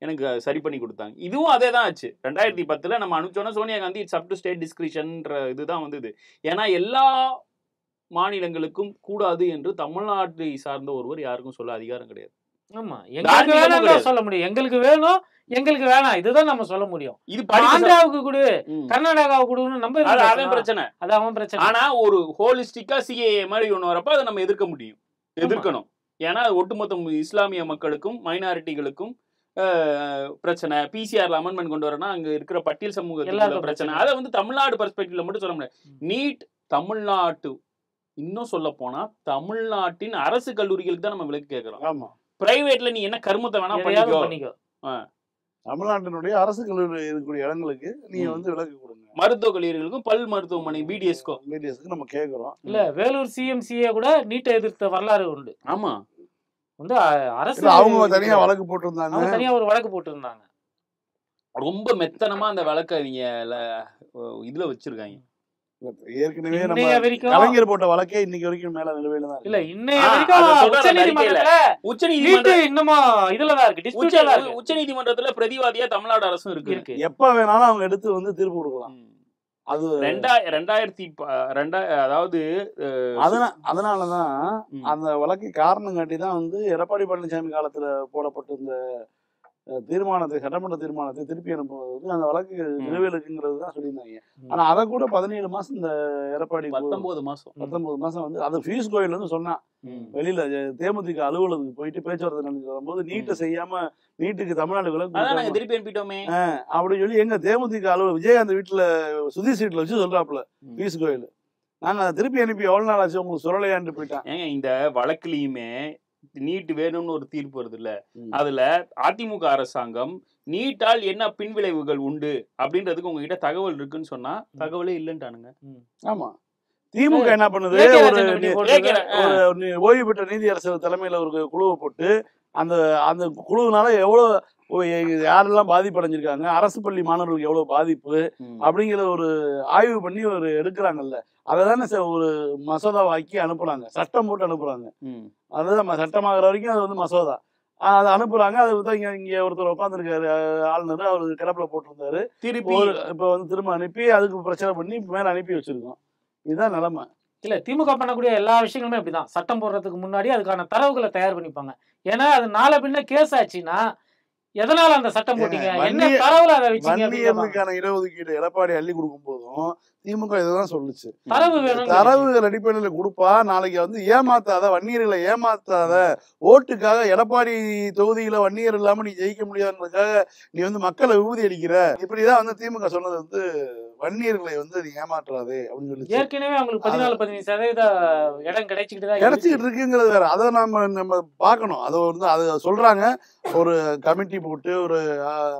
எனக்கு சரி பண்ணி கொடுத்தாங்க. இதுவும் அதே தான் ஆச்சு. 2010 நம்ம அனுப்பிச்சோன்னா Sonia Gandhi it's up to state டிஸ்கிரிஷன்ன்ற இதுதான் வந்தது. ஏன்னா எல்லா மாநிலங்களுக்கும் கூடாது என்று தமிழ்நாட்டை சார்ந்த ஒருவர் யாருக்கும் சொல்ல அதிகாரம் கிடையாது. ஆமா, எங்களுக்கு வேணும் சொல்ல முடியும், எங்களுக்கு வேணும் எங்களுக்கு வேணாம் இதுதான் நம்ம சொல்ல முடியும். இது ஆந்திராவுக்கு கொடு, கர்நாடகாவுக்கு கொடுன்னு நம்ம அவன் பிரச்சனை, அது அவன் பிரச்சனை. ஆனா ஒரு ஹோலிஸ்டிக்கா சிஏஏ மாதிரி ஒண்ணு வரப்ப அதை நம்ம எதிர்க்க முடியும், எதிர்க்கணும். ஏன்னா அது ஒட்டுமொத்த இஸ்லாமிய மக்களுக்கும் மைனாரிட்டிகளுக்கும் பிரச்சனை. பிசிஆர்ல அமெண்ட்மெண்ட் கொண்டு வரனா அங்க இருக்கிற பட்டியல் சமூகத்துல பிரச்சனை. அதை வந்து தமிழ்நாடு பெர்ஸ்பெக்டிவ்ல மட்டும் சொல்ல முடியாது. நீட் தமிழ்நாட்டு, இன்னும் சொல்ல போனா தமிழ்நாட்டின் அரசு கல்லூரிகளுக்கு தான் நம்ம விலக்கு கேட்கிறோம். பிரைவேட்ல நீ என்ன கருமத்தை வேணா பண்ணிக்கோ. தமிழ்நாட்டினுடைய அரசு கல்லூரி இருக்கக்கூடிய இடங்களுக்கு நீங்க வந்து விலக்கு கொடுங்க. மருத்துவ கல்லூரிகளுக்கும் பல் மருத்துவமனை பிடிஎஸ்க்கு நம்ம கேட்கிறோம். இல்ல வேலூர் சிஎம்சிஏ கூட நீட்டை எதிர்த்த வரலாறு உண்டு. ஆமா, வந்து அரசு அவங்க தனியா வழக்கு போட்டிருந்தாங்க. தனியா ஒரு வழக்கு போட்டிருந்தாங்க. ரொம்ப மெத்தனமா அந்த வழக்கை நீங்க இதுல வச்சிருக்காங்க. ஏற்கனவே நம்ம கலைஞர் போட்ட வழக்கே இன்னைக்கு வரைக்கும் மேல நிலுவையில தான் இல்ல. இன்னைய வரைக்கும் உச்சநீதிமன்றம் இன்னுமா இதுலதான் இருக்கு. உச்சநீதிமன்றத்துல பிரதிவாதியா தமிழ்நாடு அரசும் இருக்கு. எப்ப வேணாலும் அவங்க எடுத்து வந்து தீர்ப்பு கொடுக்கலாம். அது 2000 அதாவது அதனாலதான் அந்த வழக்கு காரணம் காட்டிதான் வந்து எடப்பாடி பழனிசாமி காலத்துல போடப்பட்ட இந்த தீர்மானத்தை, சட்டமன்ற தீர்மானத்தை திருப்பி அனுப்புவது அந்த வழக்கு நிலுவையில் இருக்குங்கிறது தான் சொல்லியிருந்தாங்க. ஆனா அதை கூட 17 மாசம் இந்த எடப்பாடி 19 மாசம் வந்து அது ஃபீஸ் கோயில் வந்து சொன்னான். வெளியில தேமுதிக அலுவலகத்துக்கு போயிட்டு பேச்சுவார்த்தை நடந்து வரும்போது நீட்டை செய்யாம நீட்டுக்கு தமிழ்நாடு விலக்கு திருப்பி அனுப்பிட்டோமே அப்படின்னு சொல்லி எங்க தேமுதிக அலுவலகம் விஜயகாந்த் வீட்டுல சுதீஷ் வீட்டுல வச்சு சொல்றாப்புல ஃபீஸ் கோயில். நாங்க அதை திருப்பி அனுப்பி எவ்வளவு நாள் ஆச்சு உங்களுக்கு சொல்லலையான்னு போயிட்டான். ஏங்க இந்த வழக்குலயுமே நீட் வேணும்னு ஒரு தீர்ப்பு வருது இல்ல, அதுல அதிமுக அரசாங்கம் நீட்டால் என்ன பின்விளைவுகள் உண்டு அப்படின்றதுக்கு உங்ககிட்ட தகவல் இருக்குன்னு சொன்னா தகவலே இல்லைன்ட்டானுங்க. ஆமா, திமுக என்ன பண்ணுது, ஒரு ஓய்வு பெற்ற நீதியரசர் தலைமையில ஒரு குழுவை போட்டு அந்த அந்த குழுவினால எவ்வளவு யாரெல்லாம் பாதிப்படைஞ்சிருக்காங்க, அரசு பள்ளி மாணவர்களுக்கு எவ்வளவு பாதிப்பு அப்படிங்கிற ஒரு ஆய்வு பண்ணி ஒரு எடுக்கிறாங்கல்ல, அதைதானே ஒரு மசோதாவாக்கி அனுப்புறாங்க, சட்டம் போட்டு அனுப்புறாங்க. அதுதான் சட்டமாகிற வரைக்கும் அது வந்து மசோதா அதை அனுப்புறாங்க. அது வந்து இங்க ஒருத்தர் உட்காந்துருக்காரு ஆளுநர், அவரு கிடப்புல போட்டிருந்தாரு, திருப்பி இப்ப வந்து திரும்ப அனுப்பி அதுக்கு பிரச்சனை பண்ணி மேல அனுப்பி வச்சிருக்கோம். இதுதான் நிலைமை. இல்ல, திமுக பண்ணக்கூடிய எல்லா விஷயங்களுமே அப்படிதான். சட்டம் போடுறதுக்கு முன்னாடி அதுக்கான தரவுகளை தயார் பண்ணிப்பாங்க. ஏன்னா அது நாளை பின்ன கேஸ் ஆச்சுன்னா எதனால அந்த சட்டம் போட்டீங்க, என்ன தரவுல அதை வச்சீங்க. இடஒதுக்கீடு எடப்பாடி அள்ளி கொடுக்கும் போதும் திமுக இதுதான் சொல்லுச்சு, தரவு அடிப்படையில கொடுப்பா, நாளைக்கு வந்து ஏமாத்தாத, வன்னியர்களை ஏமாத்தாத, ஓட்டுக்காக எடப்பாடி தொகுதியில வன்னியர் இல்லாம நீ ஜெயிக்க முடியாதுன்றதுக்காக நீ வந்து மக்களை விபூதி அடிக்கிற, இப்படிதான் வந்து திமுக சொன்னது வந்து வன்னியர்களை வந்து நீ ஏமாற்றாதே அப்படின்னு சொல்லி. ஏற்கனவே அவங்களுக்கு 14-15% இடம் கிடைச்சிக்கிட்டு இருக்குங்கிறது வேற. அதை நம்ம பார்க்கணும். அதை வந்து அதை சொல்றாங்க, ஒரு கமிட்டி போட்டு ஒரு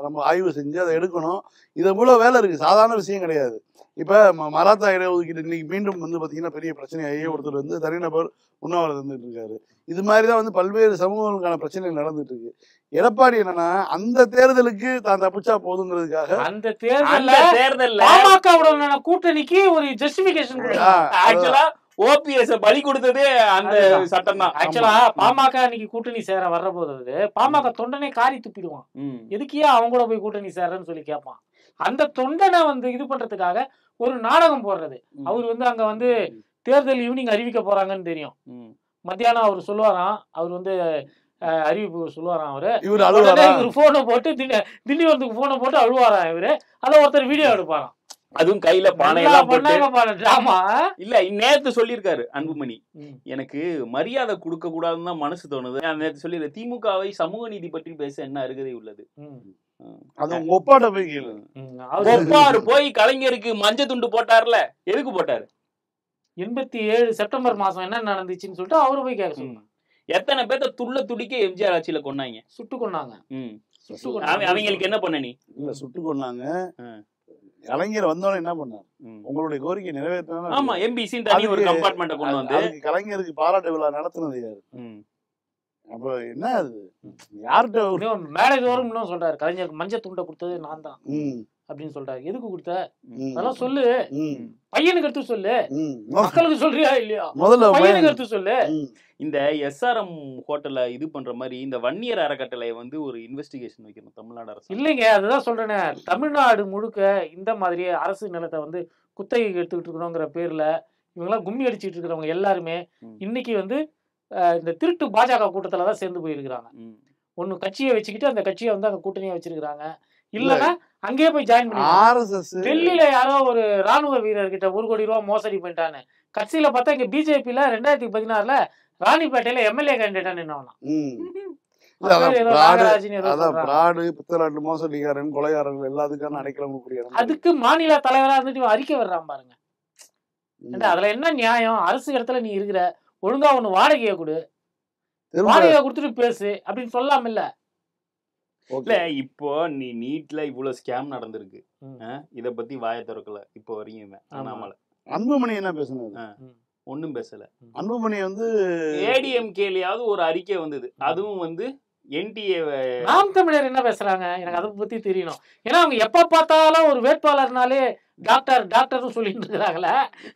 நம்ம ஆய்வு செஞ்சு அதை எடுக்கணும். இதை போல வேலை இருக்கு, சாதாரண விஷயம் கிடையாது. இப்ப மராத்தா இடஒதுக்கீடு இன்னைக்கு மீண்டும் வந்து பாத்தீங்கன்னா பெரிய பிரச்சனையாகி ஒருத்தர் வந்து தனிநபர் உண்ணாவிரதம் இருந்துட்டு இருக்காரு. இது மாதிரிதான் வந்து பல்வேறு சமூகங்களுக்கான பிரச்சனைகள் நடந்துட்டு இருக்கு. எடப்பாடி என்னன்னா அந்த தேர்தலுக்கு தான் தப்பிச்சா போதுங்கிறதுக்காக அந்த தேர்தல் பாமக கூட்டணிக்கு ஒரு ஜஸ்டிபிகேஷன் ஓபிஎஸ் பலி கொடுத்ததே அந்த சட்டம் தான். ஆக்சுவலா பாமக அன்னைக்கு கூட்டணி சேர வர்ற போது பாமக தொண்டனை காரி துப்பிடுவான். எதுக்கியா அவங்க கூட போய் கூட்டணி சேரன்னு சொல்லி கேட்பான். அந்த தொண்டனை வந்து இது பண்றதுக்காக ஒரு நாடகம் போடுறது. அவர் வந்து அங்க வந்து தேர்தல் ஈவினிங் அறிவிக்க போறாங்கன்னு தெரியும். மத்தியானம் அவர் சொல்லுவாராம், அவர் வந்து அறிவிப்பு சொல்லுவாராம். இவரு போனை போட்டு திண்டிவனத்துக்கு போனை போட்டு அழுவாராம். இவரு அதை ஒருத்தர் வீடியோ எடுப்பாராம். அதுவும் கையில பானையெல்லாம் இல்ல. நேத்து சொல்லியிருக்காரு அன்புமணி, எனக்கு மரியாதை கொடுக்க கூடாதுன்னு தான் மனசு தோணுது. நேத்து சொல்லி திமுகவை சமூக நீதி பற்றி பேச என்ன அருகதை உள்ளது, ஒப்பாரு போய் கலைஞருக்கு மஞ்சள் துண்டு போட்டார்ல, எதுக்கு போட்டாரு? 87 செப்டம்பர் மாசம் என்ன நடந்துச்சுன்னு சொல்லிட்டு அவரு போய் கேட்க சொன்னாங்க. எத்தனை பேர்த்த துள்ள துடிக்க எம்ஜிஆர் ஆட்சியில கொண்டாங்க, சுட்டு கொண்டாங்க. அவங்களுக்கு என்ன பண்ண? நீ இல்ல சுட்டு கொண்டாங்க. கலைஞர் வந்தோட என்ன பண்ணாரு, உங்களுடைய கோரிக்கை நிறைவேற்ற ஆமா எம்பிசி தனி ஒரு கம்பார்ட்மெண்ட் கொண்டு வந்து கலைஞருக்கு பாராட்டு விழா நடத்துனது யாரு? அப்ப என்ன அது யார்கிட்ட மேரேஜ் வரும் இன்னும் சொல்றாரு, கலைஞருக்கு மஞ்சள் துண்டை கொடுத்தது நான் தான் அப்படின்னு சொல்றாரு. எதுக்கு கொடுத்த அதெல்லாம் சொல்லு, பையனுக்கு எடுத்து சொல்லு, மக்களுக்கு சொல்றியா இல்லையா, முதல்ல பையனுக்கு எடுத்து சொல்லு. இந்த எஸ்ஆர்எம் ஹோட்டல்ல இது பண்ற மாதிரி இந்த வன்னியர் அறக்கட்டளை வந்து ஒரு இன்வெஸ்டிகேஷன் வைக்கணும் தமிழ்நாடு அரசு. இல்லைங்க, அதுதான் சொல்றேனே, தமிழ்நாடு முழுக்க இந்த மாதிரி அரசு நிலத்தை வந்து குத்தகைக்கு எடுத்துக்கிட்டு இருக்கணுங்கிற பேர்ல இவங்கெல்லாம் கும்மி அடிச்சுட்டு இருக்கிறவங்க எல்லாருமே இன்னைக்கு வந்து இந்த திருட்டு பாஜக கூட்டத்துல தான் சேர்ந்து போயிருக்கிறாங்க. ஒன்னு கட்சியை வச்சுக்கிட்டு அந்த கட்சியை வந்து அந்த கூட்டணியை வச்சிருக்கிறாங்க. இல்லன்னா அங்கேயே போய் ஜாயின் பண்ணி. RSS டெல்லியில யாரோ ஒரு ராணுவ வீரர்கிட்ட 1 கோடி ரூபாய் மோசடி பண்ணிட்டான்னு கட்சியில பார்த்தா இங்க பிஜேபியில 2016ல ராணிப்பேட்டையில எம்எல்ஏ கேண்டிடேட்டா நின்னவனா. பித்தலாட்டு மோசடிக்காரன் கொலைகாரர்கள் எல்லாத்துக்கான அடைக்கலம். அதுக்கு மாநில தலைவரா இருந்துட்டு அறிக்கை வர்றான் பாருங்க. அதுல என்ன நியாயம்? அரசு இடத்துல நீ இருக்கிற, ஒழுங்கா ஒண்ணு வாடகையை கொடு, வாடகையை கொடுத்துட்டு பேசு அப்படின்னு சொல்லாம இல்ல. இல்ல இப்போ நீ நீட்ல இவ்வளவு ஸ்கேம் நடந்திருக்கு, இத பத்தி வாயை திறக்கல இப்போ வரையும். அண்ணாமலை அன்புமணி என்ன பேசுனாரு? ஒன்னும் பேசல. அன்புமணி வந்து ஏடிஎம்கேலயாவது ஒரு அறிக்கை வந்தது, அதுவும் வந்து என்டிஏ. நாம் தமிழர் என்ன பேசுறாங்க எனக்கு அதை பத்தி தெரியணும். ஏன்னா அவங்க எப்ப பார்த்தாலும் ஒரு வேட்பாளர்னாலே டாக்டர் சொல்லிட்டு இருக்கிறாங்களே,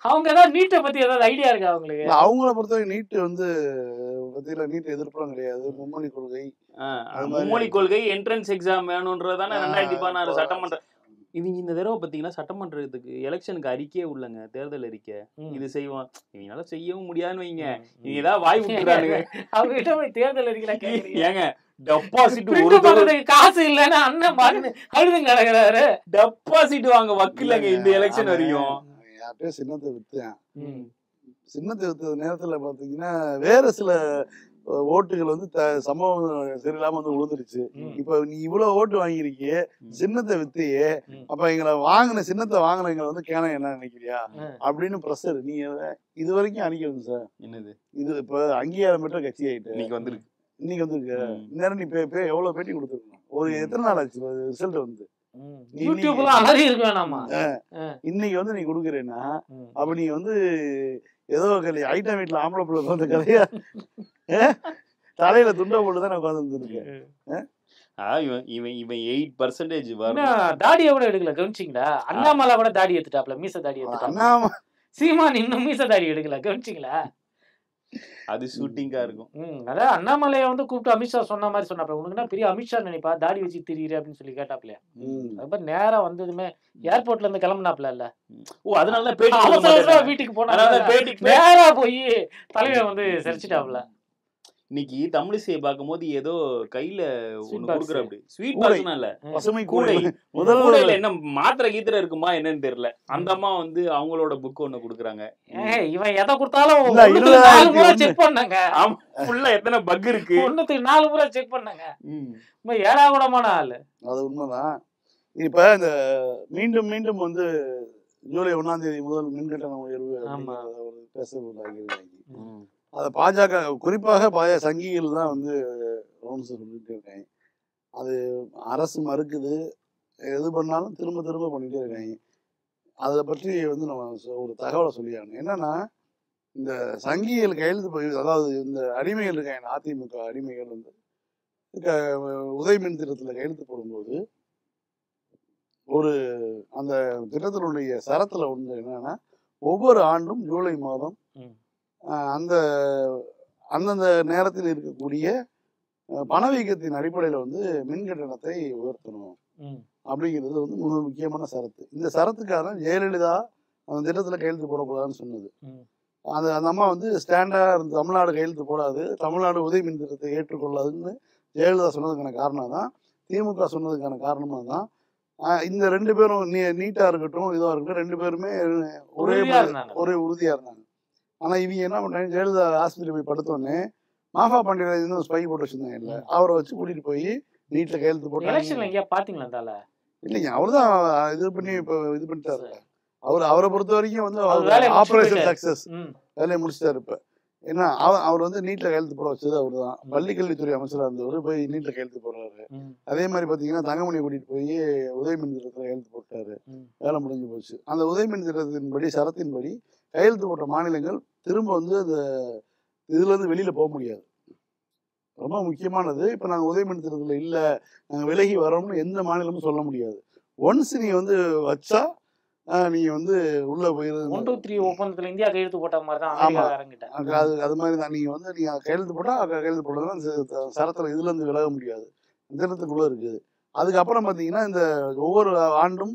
அவங்க ஏதாவது நீட்டை பத்தி ஏதாவது ஐடியா இருக்கா அவங்களுக்கு? அவங்கள பொறுத்தவரைக்கும் நீட் வந்து நீட் எதிர்ப்புலாம் கிடையாது. மும்மொழி கொள்கை என்ட்ரன்ஸ் எக்ஸாம் வேணும்ன்றதானே 2016 சட்டமன்ற. இவங்க இந்த தடவை பாத்தீங்கன்னா சட்டமன்றத்துக்கு எலெக்ஷனுக்கு அறிக்கையே உள்ளங்க, தேர்தல் அறிக்கை. இது செய்வோம், இவங்களால செய்யவும் முடியாதுன்னு வைங்க, நீங்க ஏதாவது வாய் விட்டுறானுங்க. அவங்க கிட்ட போய் தேர்தல் அறிக்கை ஏங்க டெபாசிட் காசு இல்லன்னா அண்ணன் பாருங்க அழுது கிடக்குறாரு. டெபாசிட் வாங்க வக்கில்லங்க இந்த எலெக்ஷன் வரையும். யார்கிட்டயும் சின்னத்தை வித்தேன். சின்னத்தை வித்த நேரத்துல பாத்தீங்கன்னா வேற சில ஓட்டுகள் வந்து சம்பவம் சரியில்லாம வந்து விழுந்துருச்சு. இப்ப நீ இவ்வளவு ஓட்டு வாங்கிருக்கியே, சின்னத்தை வித்தையே, அப்ப எங்களை வாங்கின சின்னத்தை வாங்கினவங்களை வந்து கேன என்ன நினைக்கிறியா அப்படின்னு ப்ரெஷர். நீ இது வரைக்கும் அணிக்கணும் சார். என்னது இது? இப்ப அங்கீகாரம் பெற்ற கட்சி ஆயிட்டு இன்னைக்கு வந்திருக்கு. இந்நேரம் நீ எவ்வளவு பேட்டி கொடுத்துருக்கணும்? ஒரு எத்தனை நாள் ஆச்சு ரிசல்ட் வந்து? இன்னைக்கு வந்து நீ கொடுக்குறேன்னா அப்ப நீ வந்து ஏதோ ஐட்டம் வீட்டுல ஆம்பளை பிள்ளை உட்காந்த கதையா தலையில துண்ட போட்டுதான் நான் உட்காந்து இருக்கேன். இவன் 8% தாடியை கூட எடுக்கல, கவனிச்சிங்களா? அண்ணாமலை கூட தாடி எடுத்துட்டாப்ல, மீச தாடி எடுத்துட்டாப்ல. சீமான் இன்னும் மீச தாடி எடுக்கல, கவனிச்சிங்களா? அது ஷூட்டிங்கா இருக்கும். அதான் அண்ணாமலையை வந்து கூப்பிட்டு அமித்ஷா சொன்ன மாதிரி சொன்னாப்ல, உனக்குன்னா பெரிய அமித்ஷா நினைப்பா, தாடி வச்சு திரியிற அப்படின்னு சொல்லி கேட்டாப்லையா. அதுக்கப்புறம் நேரா வந்ததுமே ஏர்போர்ட்ல இருந்து கிளம்புனாப்ல இல்ல. ஓ, அதனாலதான் வீட்டுக்கு போனா நேரா போய் தலைவன் வந்து சிரிச்சிட்டாப்ல. இன்னைக்கு தமிழிசையை பார்க்கும் போது ஏதோ கையில ஒண்ணு கொடுக்குற, அப்படி ஸ்வீட் பாக்ஸ்னா இல்ல, பசுமை கூடை. முதல்ல என்ன மாத்திரை கீத்திரை இருக்குமா என்னன்னு தெரியல. அந்த அம்மா வந்து அவங்களோட புக் ஒண்ணு குடுக்குறாங்க. இவன் எதை கொடுத்தாலும் 4 முறை செக் பண்ணாங்க. ஃபுல்லா எத்தனை பக் இருக்கு, 4 முறை செக் பண்ணாங்க. ஏடாகூடமான ஆளு. அது உண்மைதான். இப்ப இந்த மீண்டும் மீண்டும் வந்து ஜூலை 1ஆம் தேதி முதல் மின்கட்டண உயர்வு பேச அதை பாஜக குறிப்பாக சங்கிகள் தான் வந்து சொல்லிட்டு இருக்காங்க. அது அரசு மறுக்குது, எது பண்ணாலும் திரும்ப திரும்ப பண்ணிட்டே இருக்காங்க. அதை பற்றி வந்து நம்ம ஒரு தகவலை சொல்லியாங்க. என்னன்னா, இந்த சங்கிகள் கையெழுத்து போய், அதாவது இந்த அடிமைகள் இருக்காங்க, அதிமுக அடிமைகள் வந்து உதயமின் திட்டத்தில் கையெழுத்து போடும்போது ஒரு அந்த திட்டத்தினுடைய சரத்துல ஒன்று என்னன்னா, ஒவ்வொரு ஆண்டும் ஜூலை மாதம் அந்தந்த நேரத்தில் இருக்கக்கூடிய பணவீக்கத்தின் அடிப்படையில் வந்து மின் கட்டணத்தை உயர்த்தணும் அப்படிங்கிறது வந்து மிக முக்கியமான சரத்து. இந்த சரத்துக்காக ஜெயலலிதா அந்த திட்டத்தில் கையெழுத்து போடக்கூடாதுன்னு சொன்னது. அந்த அம்மா வந்து ஸ்டாண்டா தமிழ்நாடு கையெழுத்து போடாது, தமிழ்நாடு உதவி மின் திட்டத்தை ஏற்றுக்கொள்ளாதுன்னு ஜெயலலிதா சொன்னதுக்கான காரணம் தான், திமுக சொன்னதுக்கான காரணமாக தான். இந்த 2 பேரும் நீட்டா இருக்கட்டும் இதுவாக இருக்கட்டும் 2 பேருமே ஒரே உறுதியா இருந்தாங்க. ஆனா இவங்க என்ன பண்றாங்க, ஜெயலலிதா ஆஸ்பத்திரி போய் படுத்தோடனே மாஃபா பாண்டியராஜன் ஸ்பை போட்டு வச்சிருந்தாங்க இல்ல, அவரை வச்சு கூட்டிட்டு போய் நீட்ல கையெழுத்து போட்டாங்க. பாத்தீங்களா? இல்லைங்க, அவருதான் இது பண்ணி இப்ப இது பண்ணிட்டாரு. அவரை பொறுத்த வரைக்கும் வந்து ஆபரேஷன் சக்சஸ் வேலையை முடிச்சிட்டாரு. இப்ப ஏன்னா அவர் வந்து நீட்ல கையெழுத்து போட வச்சது அவர் தான். பள்ளிக்கல்வித்துறை அமைச்சராக இருந்தவர் போய் நீட்ல கையெழுத்து போடுறாரு. அதே மாதிரி பாத்தீங்கன்னா தங்கமணியை கூட்டிட்டு போய் உதயமின் திட்டத்துல கையெழுத்து போட்டாரு, வேலை முடிஞ்சு போச்சு. அந்த உதயமின் திட்டத்தின்படி சரத்தின்படி கையெழுத்து போட்ட மாநிலங்கள் திரும்ப வந்து அந்த இதுல இருந்து வெளியில போக முடியாது. ரொம்ப முக்கியமானது. இப்ப நாங்க உதயமின் திட்டத்துல இல்ல, நாங்க விலகி வரோம்னு எந்த மாநிலமும் சொல்ல முடியாது. ஒன்ஸ் நீ வந்து வச்சா நீங்க வந்து உள்ள போயிரு. 1, 2, 3 ஒப்பந்தத்துல இந்தியா கையெழுத்து போட்ட மாதிரி தான். அது மாதிரி தான். நீங்க வந்து நீங்க கையெழுத்து போட்டா கையெழுத்து போட்டதுன்னா சரத்துல இதுல இருந்து விலக முடியாது, திட்டத்துக்குள்ள இருக்குது. அதுக்கப்புறம் பாத்தீங்கன்னா இந்த ஒவ்வொரு ஆண்டும்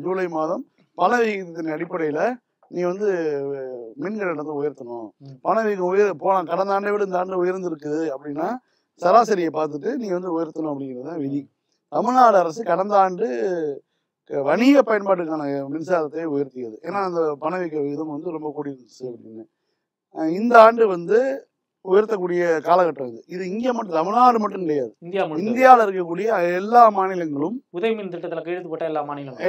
ஜூலை மாதம் பணவீக்கத்தின் அடிப்படையில நீ வந்து மின் கட்டணத்தை உயர்த்தணும். பணவீக்கம் போலாம், கடந்த ஆண்டை விட இந்த ஆண்டு உயர்ந்திருக்குது அப்படின்னா சராசரியை பார்த்துட்டு நீ வந்து உயர்த்தணும் அப்படிங்கிறது தான் விதி. தமிழ்நாடு அரசு கடந்த ஆண்டு வணிக பயன்பாட்டுக்கான மின்சாரத்தை உயர்த்தியது. ஏன்னா அந்த பணவீக்க விகிதம் வந்து ரொம்ப கூடி இருந்துச்சு அப்படின்னு. இந்த ஆண்டு வந்து உயர்த்தக்கூடிய காலகட்டம் இது. இது இங்கே மட்டும், தமிழ்நாடு மட்டும் கிடையாது, இந்தியாவில் இருக்கக்கூடிய எல்லா மாநிலங்களும் உதவி மின் திட்டத்தில் கையெழுத்து போட்ட எல்லா மாநிலங்களும்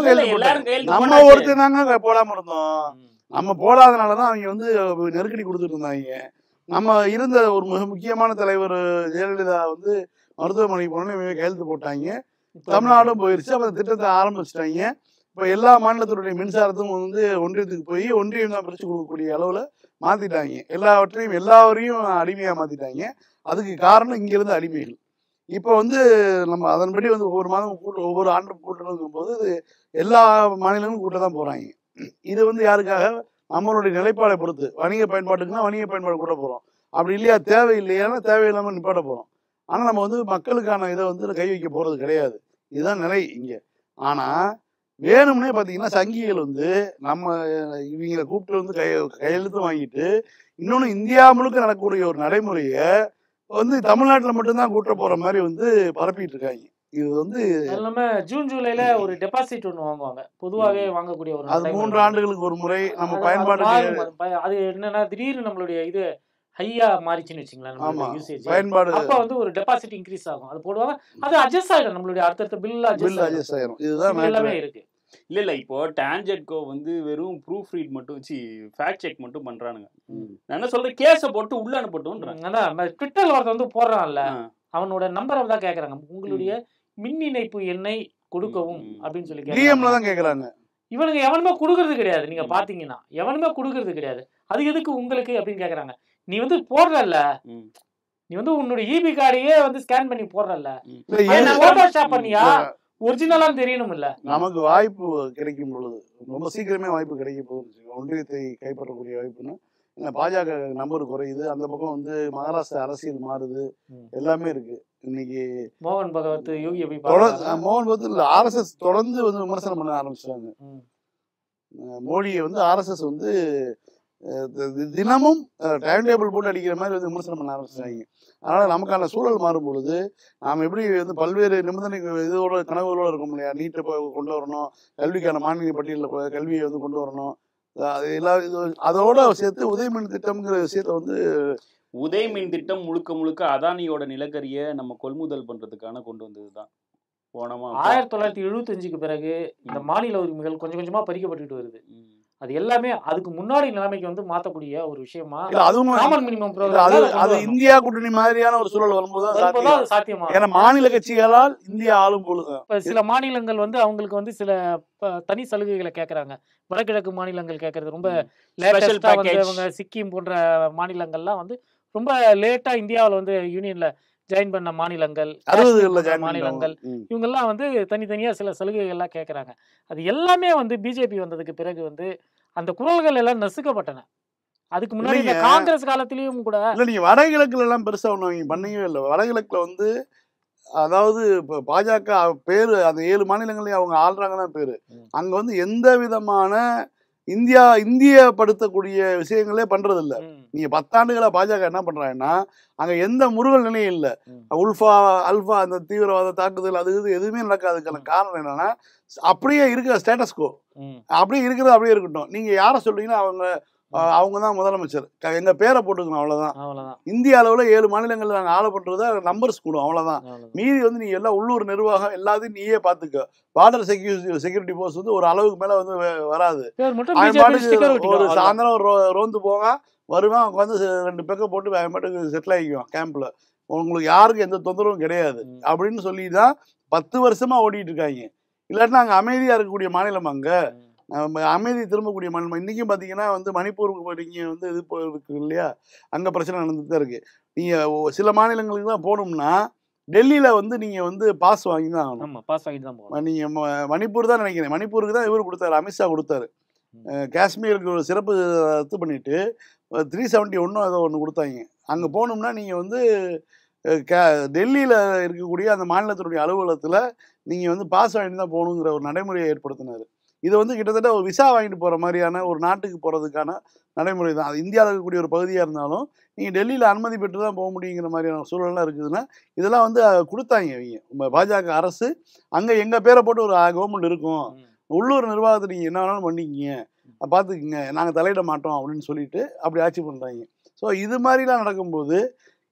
கையெழுத்து போட்டாங்க. நம்ம ஒருத்தர் தாங்க போடாம இருந்தோம். நம்ம போடாதனாலதான் அவங்க வந்து நெருக்கடி கொடுத்துட்டு இருந்தாங்க. நம்ம இருந்த ஒரு மிக முக்கியமான தலைவர் ஜெயலலிதா வந்து மருத்துவமனைக்கு போனோன்னு கையெழுத்து போட்டாங்க. தமிழ்நாடும் போயிருச்சு. அப்ப திட்டத்தை ஆரம்பிச்சிட்டாங்க. இப்ப எல்லா மாநிலத்தினுடைய மின்சாரத்தும் வந்து ஒன்றியத்துக்கு போய் ஒன்றியம் தான் பிரிச்சு கொடுக்கக்கூடிய அளவுல மாத்திட்டாங்க. எல்லாவரையும் அடிமையா மாத்திட்டாங்க. அதுக்கு காரணம் இங்க இருந்த அடிமைகள். இப்ப வந்து நம்ம அதன்படி வந்து ஒவ்வொரு மாதம் ஒவ்வொரு ஆண்டும் கூட்டணும் போது எல்லா மாநிலங்களும் கூட்ட தான் போறாங்க. இது வந்து யாருக்காக? நம்மளுடைய நிலைப்பாடை பொறுத்து. வணிக பயன்பாட்டுக்குன்னா வணிக பயன்பாடு கூட போறோம். அப்படி இல்லையா, தேவையில்லையானா தேவையில்லாம நிப்பாட்ட போறோம். ஆனா நம்ம வந்து மக்களுக்கான இதை வந்து கை வைக்க போறது கிடையாது. இதுதான் நிலை இங்க. ஆனா வேணும்னே பாத்தீங்கன்னா சங்கிகள் வந்து நம்ம இவங்களை கூப்பிட்டு வந்து கையெழுத்து வாங்கிட்டு இன்னொன்னு இந்தியா முழுக்க நடக்கக்கூடிய ஒரு நடைமுறைய வந்து தமிழ்நாட்டுல மட்டும்தான் கூட்ட போற மாதிரி வந்து பரப்பிட்டு இருக்காங்க. இது வந்து ஜூன் ஜூலைல ஒரு டெபாசிட் ஒன்று வாங்குவாங்க. பொதுவாகவே வாங்கக்கூடிய ஒரு அது 3 ஆண்டுகளுக்கு ஒரு முறை நம்ம பயன்பாடு. அது என்னன்னா திடீர்னு நம்மளுடைய இது ஹையா மாறிச்சுன்னு வச்சுங்களேன் யூசேஜ் பயன்பாடு. அப்ப வந்து ஒரு டெபாசிட் இன்க்ரீஸ் ஆகும். அது போடுவாங்க. அது அட்ஜஸ்ட் ஆயிடும். நம்மளுடைய அடுத்த பில் அட்ஜஸ்ட் ஆயிடும். இதுதான் எல்லாமே இருக்கு. இல்ல இப்போ டான்ஜெட்கோ வந்து வெறும் ப்ரூஃப் ரீட் மட்டும் வச்சு ஃபேக்ட் செக் மட்டும் பண்றானுங்க. நான் என்ன சொல்றேன், கேஸை போட்டு உள்ள அனுப்பட்டும்ன்றாங்க. அதான் ட்விட்டர்ல ஒருத்தன் வந்து போடுறான்ல, அவனோட நம்பரை தான் கேக்குறாங்க. உங்களுடைய மின் இணைப்பு எண்ணை கொடுக்கவும் அப்படின்னு சொல்லி கேக்குறாங்க. இவனுங்க எவனுமே கொடுக்கறது கிடையாது. நீங்க பாத்தீங்கன்னா எவனுமே கொடுக்கறது கிடையாது. அது எதுக்கு உங்களுக்கு அப்படின்னு கேக்குறாங்க. நீ வந்து போடுறல்ல, நீ வந்து உன்னுடைய இபி கார்டையே வந்து ஸ்கேன் பண்ணி போடுறல்ல, போட்டோஷாப் பண்ணியா ஒரிஜினலா தெரியணும் இல்ல. நமக்கு வாய்ப்பு கிடைக்கும் பொழுது ரொம்ப சீக்கிரமே வாய்ப்பு கிடைக்க போகுது. ஒன்றியத்தை கைப்பற்றக்கூடிய வாய்ப்புன்னு பாஜக நம்பர் குறையுது. அந்த பக்கம் வந்து மகாராஷ்டிரா அரசியல் மாறுது. எல்லாமே இருக்கு. இன்னைக்கு மோகன் பகவத் யோகி மோகன் பகவத் இல்ல, RSS தொடர்ந்து வந்து விமர்சனம் பண்ண ஆரம்பிச்சாங்க. மோடியை வந்து RSS வந்து தினமும் டைம் டேபிள் போட்டு அடிக்கிற மாதிரி வந்து விமர்சனம் பண்ண ஆரம்பிச்சாங்க. அதனால நமக்கான சூழல் மாறும் பொழுது நாம் எப்படி வந்து பல்வேறு நிபந்தனை இதோட கனவுகளோட இருக்கும் இல்லையா, நீட்டை கொண்டு வரணும், கல்விக்கான மாநில பட்டியலில் கல்வியை வந்து கொண்டு வரணும், அது எல்லா அதோட சேர்த்து உதயமின் திட்டம்ங்கிற விஷயத்த வந்து உதயமின் திட்டம் முழுக்க முழுக்க அதானியோட நிலக்கரியை நம்ம கொள்முதல் பண்றதுக்கான கொண்டு வந்ததுதான். 1975க்கு பிறகு இந்த மாநில உரிமைகள் கொஞ்சம் கொஞ்சமா பறிக்கப்பட்டு வருது. அது எல்லாமே அதுக்கு முன்னாடி நிலைமைக்கு வந்து மாத்தக்கூடிய ஒரு விஷயமா காமன் மினிமம் அது இந்தியா கூட்டணி மாதிரியான ஒரு சூழல் வரும்போது சாத்தியமா. ஏன்னா மாநில கட்சிகளால் இந்தியா ஆளும் பொழுது சில மாநிலங்கள் வந்து அவங்களுக்கு வந்து சில தனி சலுகைகளை கேட்கறாங்க. வடகிழக்கு மாநிலங்கள் கேட்கறது ரொம்ப லேட்டஸ்டா வந்து அவங்க சிக்கிம் போன்ற மாநிலங்கள்லாம் வந்து ரொம்ப லேட்டா இந்தியாவில் வந்து யூனியன்ல ஜாயின் பண்ண மாநிலங்கள், மாநிலங்கள் இவங்கெல்லாம் வந்து தனித்தனியா சில சலுகைகள்லாம் கேட்கறாங்க. அது எல்லாமே வந்து பிஜேபி வந்ததுக்கு பிறகு வந்து அந்த குரல்கள் எல்லாம் நசுக்கப்பட்டன. அதுக்கு முன்னாடி காங்கிரஸ் காலத்திலயும் கூட இல்ல, நீங்க வடகிழக்குல எல்லாம் பெருசா ஒண்ணு பண்ணவே இல்லை. வடகிழக்குல வந்து அதாவது இப்ப பாஜக பேரு அந்த 7 மாநிலங்களையும் அவங்க ஆள்றாங்கன்னா பேரு, அங்க வந்து எந்த விதமான இந்தியப்படுத்தக்கூடிய விஷயங்களே பண்றது இல்ல. நீங்க 10 ஆண்டுகளா பாஜக என்ன பண்றாங்கன்னா அங்க எந்த முருகல் நிலையும் இல்ல. அல்பா அந்த தீவிரவாத தாக்குதல் அது எதுவுமே நடக்காதுக்கான காரணம் என்னன்னா அப்படியே இருக்கிற ஸ்டேட்டஸ்கோ அப்படியே இருக்கிறது அப்படியே இருக்கட்டும். நீங்க யார சொல்றீங்கன்னா அவங்க தான் முதலமைச்சர், எங்க பேரை போட்டுக்கணும், அவ்வளவுதான். இந்திய அளவுல 7 மாநிலங்கள்ல நாங்க ஆள பண்றத நம்பர்ஸ் கூடும், அவ்வளவுதான். மீதி வந்து நீங்க எல்லாம் உள்ளூர் நிர்வாகம் எல்லாத்தையும் நீயே பாத்துக்க. பார்டர் செக்யூரிட்டி போர்ஸ் வந்து ஒரு அளவுக்கு மேல வந்து வராது. ஒரு சாயந்தரம் ரோந்து போங்க வருவான், உட்காந்து 2 பேக்க போட்டு பாட்டுக்கு செட்டில் ஆகிக்குவான் கேம்ப்ல. உங்களுக்கு யாருக்கும் எந்த தொந்தரவும் கிடையாது அப்படின்னு சொல்லிதான் 10 வருஷமா ஓடிட்டு இருக்காங்க. இல்லாட்டினா அங்க அமைதியா இருக்கக்கூடிய மாநிலம், அங்க அமைதி திரும்பக்கூடிய மாநிலம். இன்னைக்கும் பாத்தீங்கன்னா வந்து மணிப்பூருக்கு போறீங்க வந்து இது இருக்கு இல்லையா, அங்க பிரச்சனை நடந்துட்டு தான் இருக்கு. நீங்க சில மாநிலங்களுக்கு தான் போகணும்னா டெல்லியில வந்து நீங்க வந்து பாஸ் வாங்கி தான் ஆகணும். பாஸ் வாங்கி தான் போகணும். நீங்க மணிப்பூர் தான் நினைக்கிறேன், மணிப்பூருக்கு தான் இவர் கொடுத்தாரு, அமித்ஷா கொடுத்தாரு. காஷ்மீருக்கு ஒரு சிறப்பு ரத்து பண்ணிட்டு 371 அதை ஒன்று கொடுத்தாங்க. அங்கே போகணும்னா நீங்கள் வந்து டெல்லியில் இருக்கக்கூடிய அந்த மாநிலத்தினுடைய அலுவலகத்தில் நீங்கள் வந்து பாஸ் வாங்கிட்டு தான் போகணுங்கிற ஒரு நடைமுறையை ஏற்படுத்தினார். இது வந்து கிட்டத்தட்ட ஒரு விசா வாங்கிட்டு போகிற மாதிரியான ஒரு நாட்டுக்கு போகிறதுக்கான நடைமுறை தான். அது இந்தியாவில் இருக்கக்கூடிய ஒரு பகுதியாக இருந்தாலும் நீங்கள் டெல்லியில் அனுமதி பெற்று தான் போக முடியுங்கிற மாதிரியான சூழல்லாம் இருக்குதுன்னா இதெல்லாம் வந்து கொடுத்தாங்க இவங்க பாஜக அரசு. அங்கே எங்கள் பேரை போட்டு ஒரு கவர்மெண்ட் இருக்கும், உள்ளூர் நிர்வாகத்தை நீங்கள் என்ன வேணாலும் பண்ணிக்கிங்க, பார்த்துக்குங்க, நாங்கள் தலையிட மாட்டோம் அப்படின்னு சொல்லிட்டு அப்படி ஆட்சி பண்ணுறாங்க. ஸோ இது மாதிரிலாம் நடக்கும்போது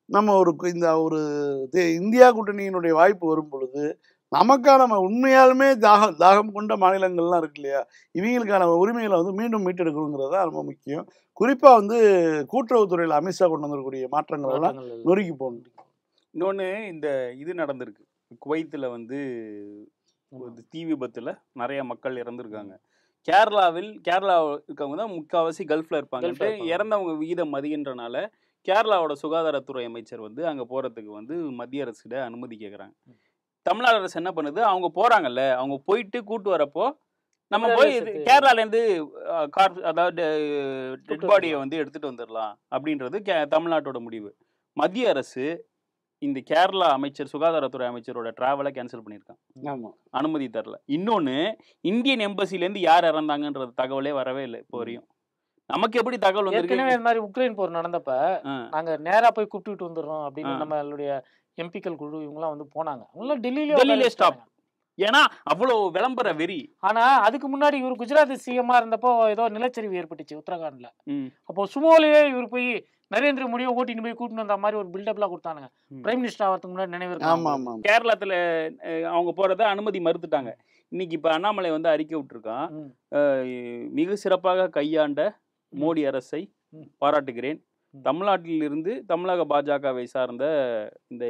நம்ம இந்த இந்தியா கூட்டணியினுடைய வாய்ப்பு வரும் பொழுது நமக்கான உண்மையாலுமே தாகம் கொண்ட மாநிலங்கள்லாம் இருக்கு இல்லையா, இவங்களுக்கான உரிமைகளை வந்து மீண்டும் மீட்டெடுக்கணுங்கிறது தான் ரொம்ப முக்கியம். குறிப்பாக வந்து கூட்டுறவுத்துறையில் அமித்ஷா கொண்டு வந்திருக்கக்கூடிய மாற்றங்களெல்லாம் நொறுக்கி போகணும். இன்னொன்று இந்த இது நடந்திருக்கு குவைத்தில் வந்து தீ விபத்தில் நிறைய மக்கள் இறந்துருக்காங்க. கேரளா இருக்கவங்க தான் முக்கால்வாசி கல்ஃபில் இருப்பாங்க. இறந்தவங்க விகிதம் அதிகன்றனால கேரளாவோட சுகாதாரத்துறை அமைச்சர் வந்து அங்கே போகிறதுக்கு வந்து மத்திய அரசிட அனுமதி கேட்குறாங்க. தமிழ்நாடு அரசு என்ன பண்ணுது, அவங்க போகிறாங்கல்ல, அவங்க போயிட்டு கூட்டு வரப்போ நம்ம போய் கேரளாலேருந்து அதாவது டெட் பாடியை வந்து எடுத்துகிட்டு வந்துடலாம் அப்படின்றது தமிழ்நாட்டோட முடிவு. மத்திய அரசு இந்த கேரளா அமைச்சர் சுகாதாரத்துறை அமைச்சரோட டிராவலை கேன்சல் பண்ணியிருக்காங்க, அனுமதி தரல. இன்னொன்று, இந்தியன் எம்பசிலேருந்து யார் இறந்தாங்கன்றது தகவலே வரவே இல்லை இப்போ வரையும். நமக்கு எப்படி தகவல் வந்து இந்த மாதிரி உக்ரைன் போர் நடந்தப்ப நாங்க நேரா போய் கூப்பிட்டு வந்துடுறோம் அப்படின்னு நம்மளுடைய எம்பிக்கள் குழு இவங்கலாம் வந்து போனாங்க. அவங்களாம் டெல்லியிலே ஸ்டாப். ஏன்னா அவ்வளவு விளம்பர வெறி. ஆனா அதுக்கு முன்னாடி இவர் குஜராத் சிஎம்மா இருந்தப்போ ஏதோ நிலச்சரிவு ஏற்பட்டுச்சு உத்தரகாண்ட்ல. அப்போ சுமோலேயே இவர் போய் நரேந்திர மோடியை ஓட்டின்னு போய் கூட்டின்னு வந்த மாதிரி ஒரு பில்டப்லாம் கொடுத்தானுங்க. பிரைம் மினிஸ்டர் ஆகிறதுக்கு முன்னாடி நினைவு இருக்கு. கேரளத்துல அவங்க போறத அனுமதி மறுத்துட்டாங்க. இன்னைக்கு இப்ப அண்ணாமலை வந்து அறிக்கை விட்டுருக்கான், மிக சிறப்பாக கையாண்ட மோடி அரசை பாராட்டுகிறேன். தமிழ்நாட்டிலிருந்து தமிழக பாஜகவை சார்ந்த இந்த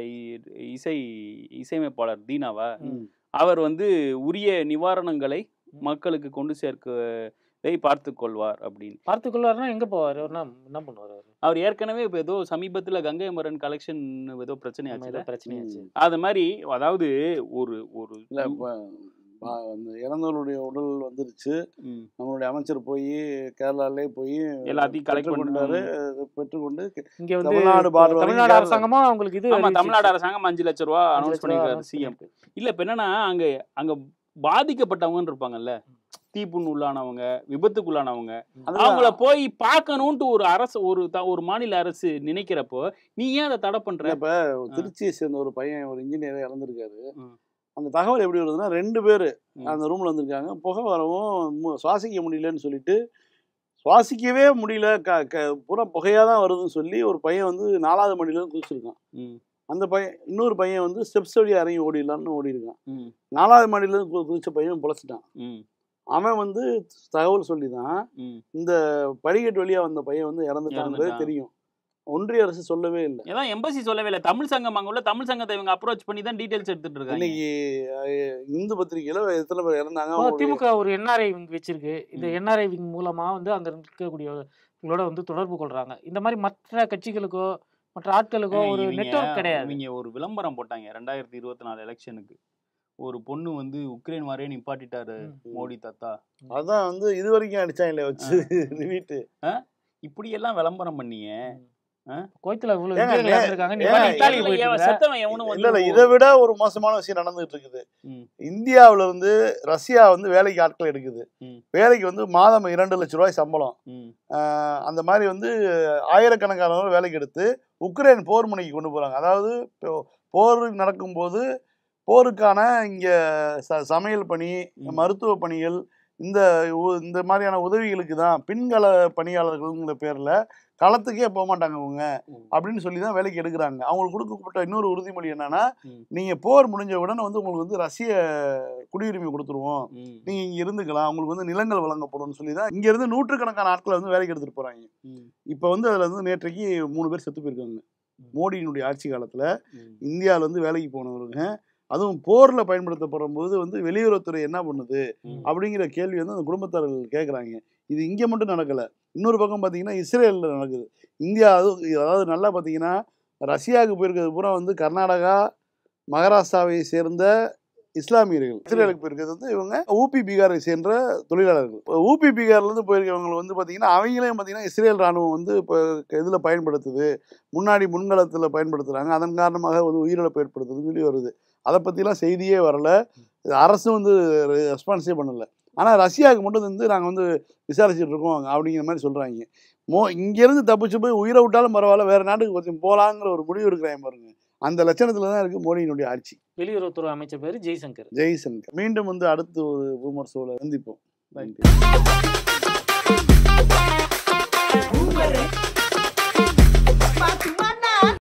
இசையமைப்பாளர் தீனாவா, அவர் வந்து உரிய நிவாரணங்களை மக்களுக்கு கொண்டு சேர்க்கதை பார்த்துக்கொள்வார் அப்படின்னு. பார்த்துக்கொள்வார்னா எங்க போவார், என்ன பண்ணுவார் அவர்? ஏற்கனவே இப்போ ஏதோ சமீபத்தில் கங்கை மரன் கலெக்ஷன் ஏதோ பிரச்சனையாச்சு. அது மாதிரி அதாவது ஒரு இறந்தவருடைய உடல் வந்துருச்சு, நம்மளுடைய அமைச்சர் போய் கேரளாலே போய் எல்லாத்தையும் கலெக்ட் பண்ணாரு, பெற்றுக்கொண்டு இங்க வந்து தமிழ்நாடு அரசாங்கமா அவங்களுக்கு இது தமிழ்நாடு அரசாங்கம் 5 லட்சம் ரூபா அனௌன்ஸ் பண்ணிருக்காரு சிஎம். இல்ல இப்ப என்னன்னா அங்க பாதிக்கப்பட்டவங்கன்னு இருப்பாங்கல்ல, தீப்புண் உள்ளானவங்க, விபத்துக்குள்ளானவங்க, அவங்கள போய் பார்க்கணும்ட்டு ஒரு அரசு ஒரு மாநில அரசு நினைக்கிறப்போ நீ ஏன் அதை தடை பண்ற? இப்ப திருச்சியை சேர்ந்த ஒரு பையன், ஒரு இன்ஜினியர் இறந்துருக்காரு. அந்த தகவல் எப்படி வருதுன்னா, 2 பேர் அந்த ரூம்ல வந்திருக்காங்க, புகை வரவும் சுவாசிக்க முடியலன்னு சொல்லிட்டு, சுவாசிக்கவே முடியல, பூரா புகையாக தான் வருதுன்னு சொல்லி ஒரு பையன் வந்து 4வது மாடியில குதிச்சிருக்கான். அந்த பையன், இன்னொரு பையன் வந்து ஸ்டெப்ஸ் வழியாக இறங்கி ஓடிடலான்னு ஓடி இருக்கான். 4வது மாடியில குதிச்ச பையன் பொழைச்சிட்டான். அவன் வந்து தகவல் சொல்லி தான் இந்த படிக்கட்டு வழியாக வந்த பையன் வந்து இறந்துட்டாங்கிறது தெரியும். ஒன்றிய அரசு சொல்லவே இல்லை, ஏதாவது எம்பசி சொல்லவே இல்லை. தமிழ் சங்கம் அங்கே உள்ள தமிழ் சங்கத்தை இவங்க அப்ரோச் பண்ணி தான் டீடைல்ஸ் எடுத்துட்டு இருக்காங்க. இன்னைக்கு இந்து பத்திரிகையில எத்தனை பேர் இறந்தாங்க. திமுக ஒரு என்ஆர்ஐ வச்சிருக்கு. இந்த என்ஆர்ஐ மூலமா வந்து அங்க இருக்கக்கூடியவங்களோட வந்து தொடர்பு கொள்றாங்க. இந்த மாதிரி மற்ற கட்சிகளுக்கோ மற்ற ஆட்களுக்கோ ஒரு நெட்வொர்க் கிடையாது. இவங்க ஒரு விளம்பரம் போட்டாங்க 2024 எலெக்ஷனுக்கு. ஒரு பொண்ணு வந்து உக்ரைன் மாதிரியே நிப்பாட்டிட்டாரு மோடி தாத்தா. அதான் வந்து இது வரைக்கும் அடிச்சாங்களே வச்சு வீட்டு இப்படி எல்லாம் விளம்பரம் பண்ணிய இதை விட ஒரு மோசமான விஷயம் நடந்துட்டு இருக்குது. இந்தியாவில இருந்து ரஷ்யா வந்து வேலைக்கு ஆட்கள் எடுக்குது. வேலைக்கு வந்து மாதம் 2 லட்சம் ரூபாய் சம்பளம். அந்த மாதிரி வந்து ஆயிரக்கணக்கானவர்கள் வேலைக்கு எடுத்து உக்ரைன் போர் முனைக்கு கொண்டு போறாங்க. அதாவது போர் நடக்கும்போது போருக்கான இங்க சமையல் பணி, மருத்துவ பணிகள், இந்த மாதிரியான உதவிகளுக்கு தான் பின்கள பணியாளர்கள்ங்கிற பேர்ல களத்துக்கே போக மாட்டாங்க அவங்க அப்படின்னு சொல்லி தான் வேலைக்கு எடுக்கிறாங்க. அவங்களுக்கு கொடுக்கப்பட்ட இன்னொரு உறுதிமொழி என்னன்னா, நீங்க போர் முடிஞ்ச உடனே வந்து உங்களுக்கு வந்து ரஷ்ய குடியுரிமை கொடுத்துருவோம், நீங்க இங்க இருந்துக்கலாம், உங்களுக்கு வந்து நிலங்கள் வழங்கப்படும் சொல்லி தான் இங்க இருந்து நூற்றுக்கணக்கான ஆட்களை வந்து வேலைக்கு எடுத்துட்டு போறாங்க. இப்ப வந்து அதுல வந்து நேற்றைக்கு 3 பேர் செத்து போயிருக்காங்க. மோடியினுடைய ஆட்சி காலத்துல இந்தியாவில வந்து வேலைக்கு போனவருங்க, அதுவும் போர்ல பயன்படுத்தப்படும் போது வந்து வெளியுறவுத்துறை என்ன பண்ணுது அப்படிங்கிற கேள்வி வந்து அந்த குடும்பத்தார்கள் கேட்குறாங்க. இது இங்கே மட்டும் நடக்கலை, இன்னொரு பக்கம் பார்த்தீங்கன்னா இஸ்ரேலில் நடக்குது. இந்தியா அதாவது நல்லா பார்த்தீங்கன்னா ரஷ்யாவுக்கு போயிருக்கிறது பூரா வந்து கர்நாடகா, மகாராஷ்டிராவை சேர்ந்த இஸ்லாமியர்கள். இஸ்ரேலுக்கு போயிருக்கிறது வந்து இவங்க ஊபி பீகாரை சேர்ந்த தொழிலாளர்கள். ஊபி பீகார்லேருந்து போயிருக்கவங்க வந்து பார்த்தீங்கன்னா அவங்களையும் பார்த்தீங்கன்னா இஸ்ரேல் ராணுவம் வந்து இப்போ இதில் பயன்படுத்துது, முன்களத்தில் பயன்படுத்துகிறாங்க, அதன் காரணமாக வந்து உயிரிழப்பு ஏற்படுத்துதுன்னு சொல்லி வருது. அதை பற்றிலாம் செய்தியே வரல, அரசும் வந்து ரெஸ்பான்ஸே பண்ணலை. ஆனால் ரஷ்யாவுக்கு மட்டும் வந்து நாங்கள் வந்து விசாரிச்சுட்டு இருக்கோம் அப்படிங்கிற மாதிரி சொல்கிறாங்க. இங்கேருந்து தப்பிச்சு போய் உயிரை விட்டாலும் பரவாயில்ல, வேறு நாட்டுக்கு கொஞ்சம் போகலாங்கிற ஒரு முடிவு இருக்கிறாங்க பாருங்க. அந்த லட்சணத்தில் தான் இருக்குது மோடியினுடைய ஆட்சி. வெளியுறவுத்துறை அமைச்சர் பேர் ஜெய்சங்கர். ஜெய்சங்கர். மீண்டும் வந்து அடுத்து ஒரு பூமர் ஷோவில் சந்திப்போம்.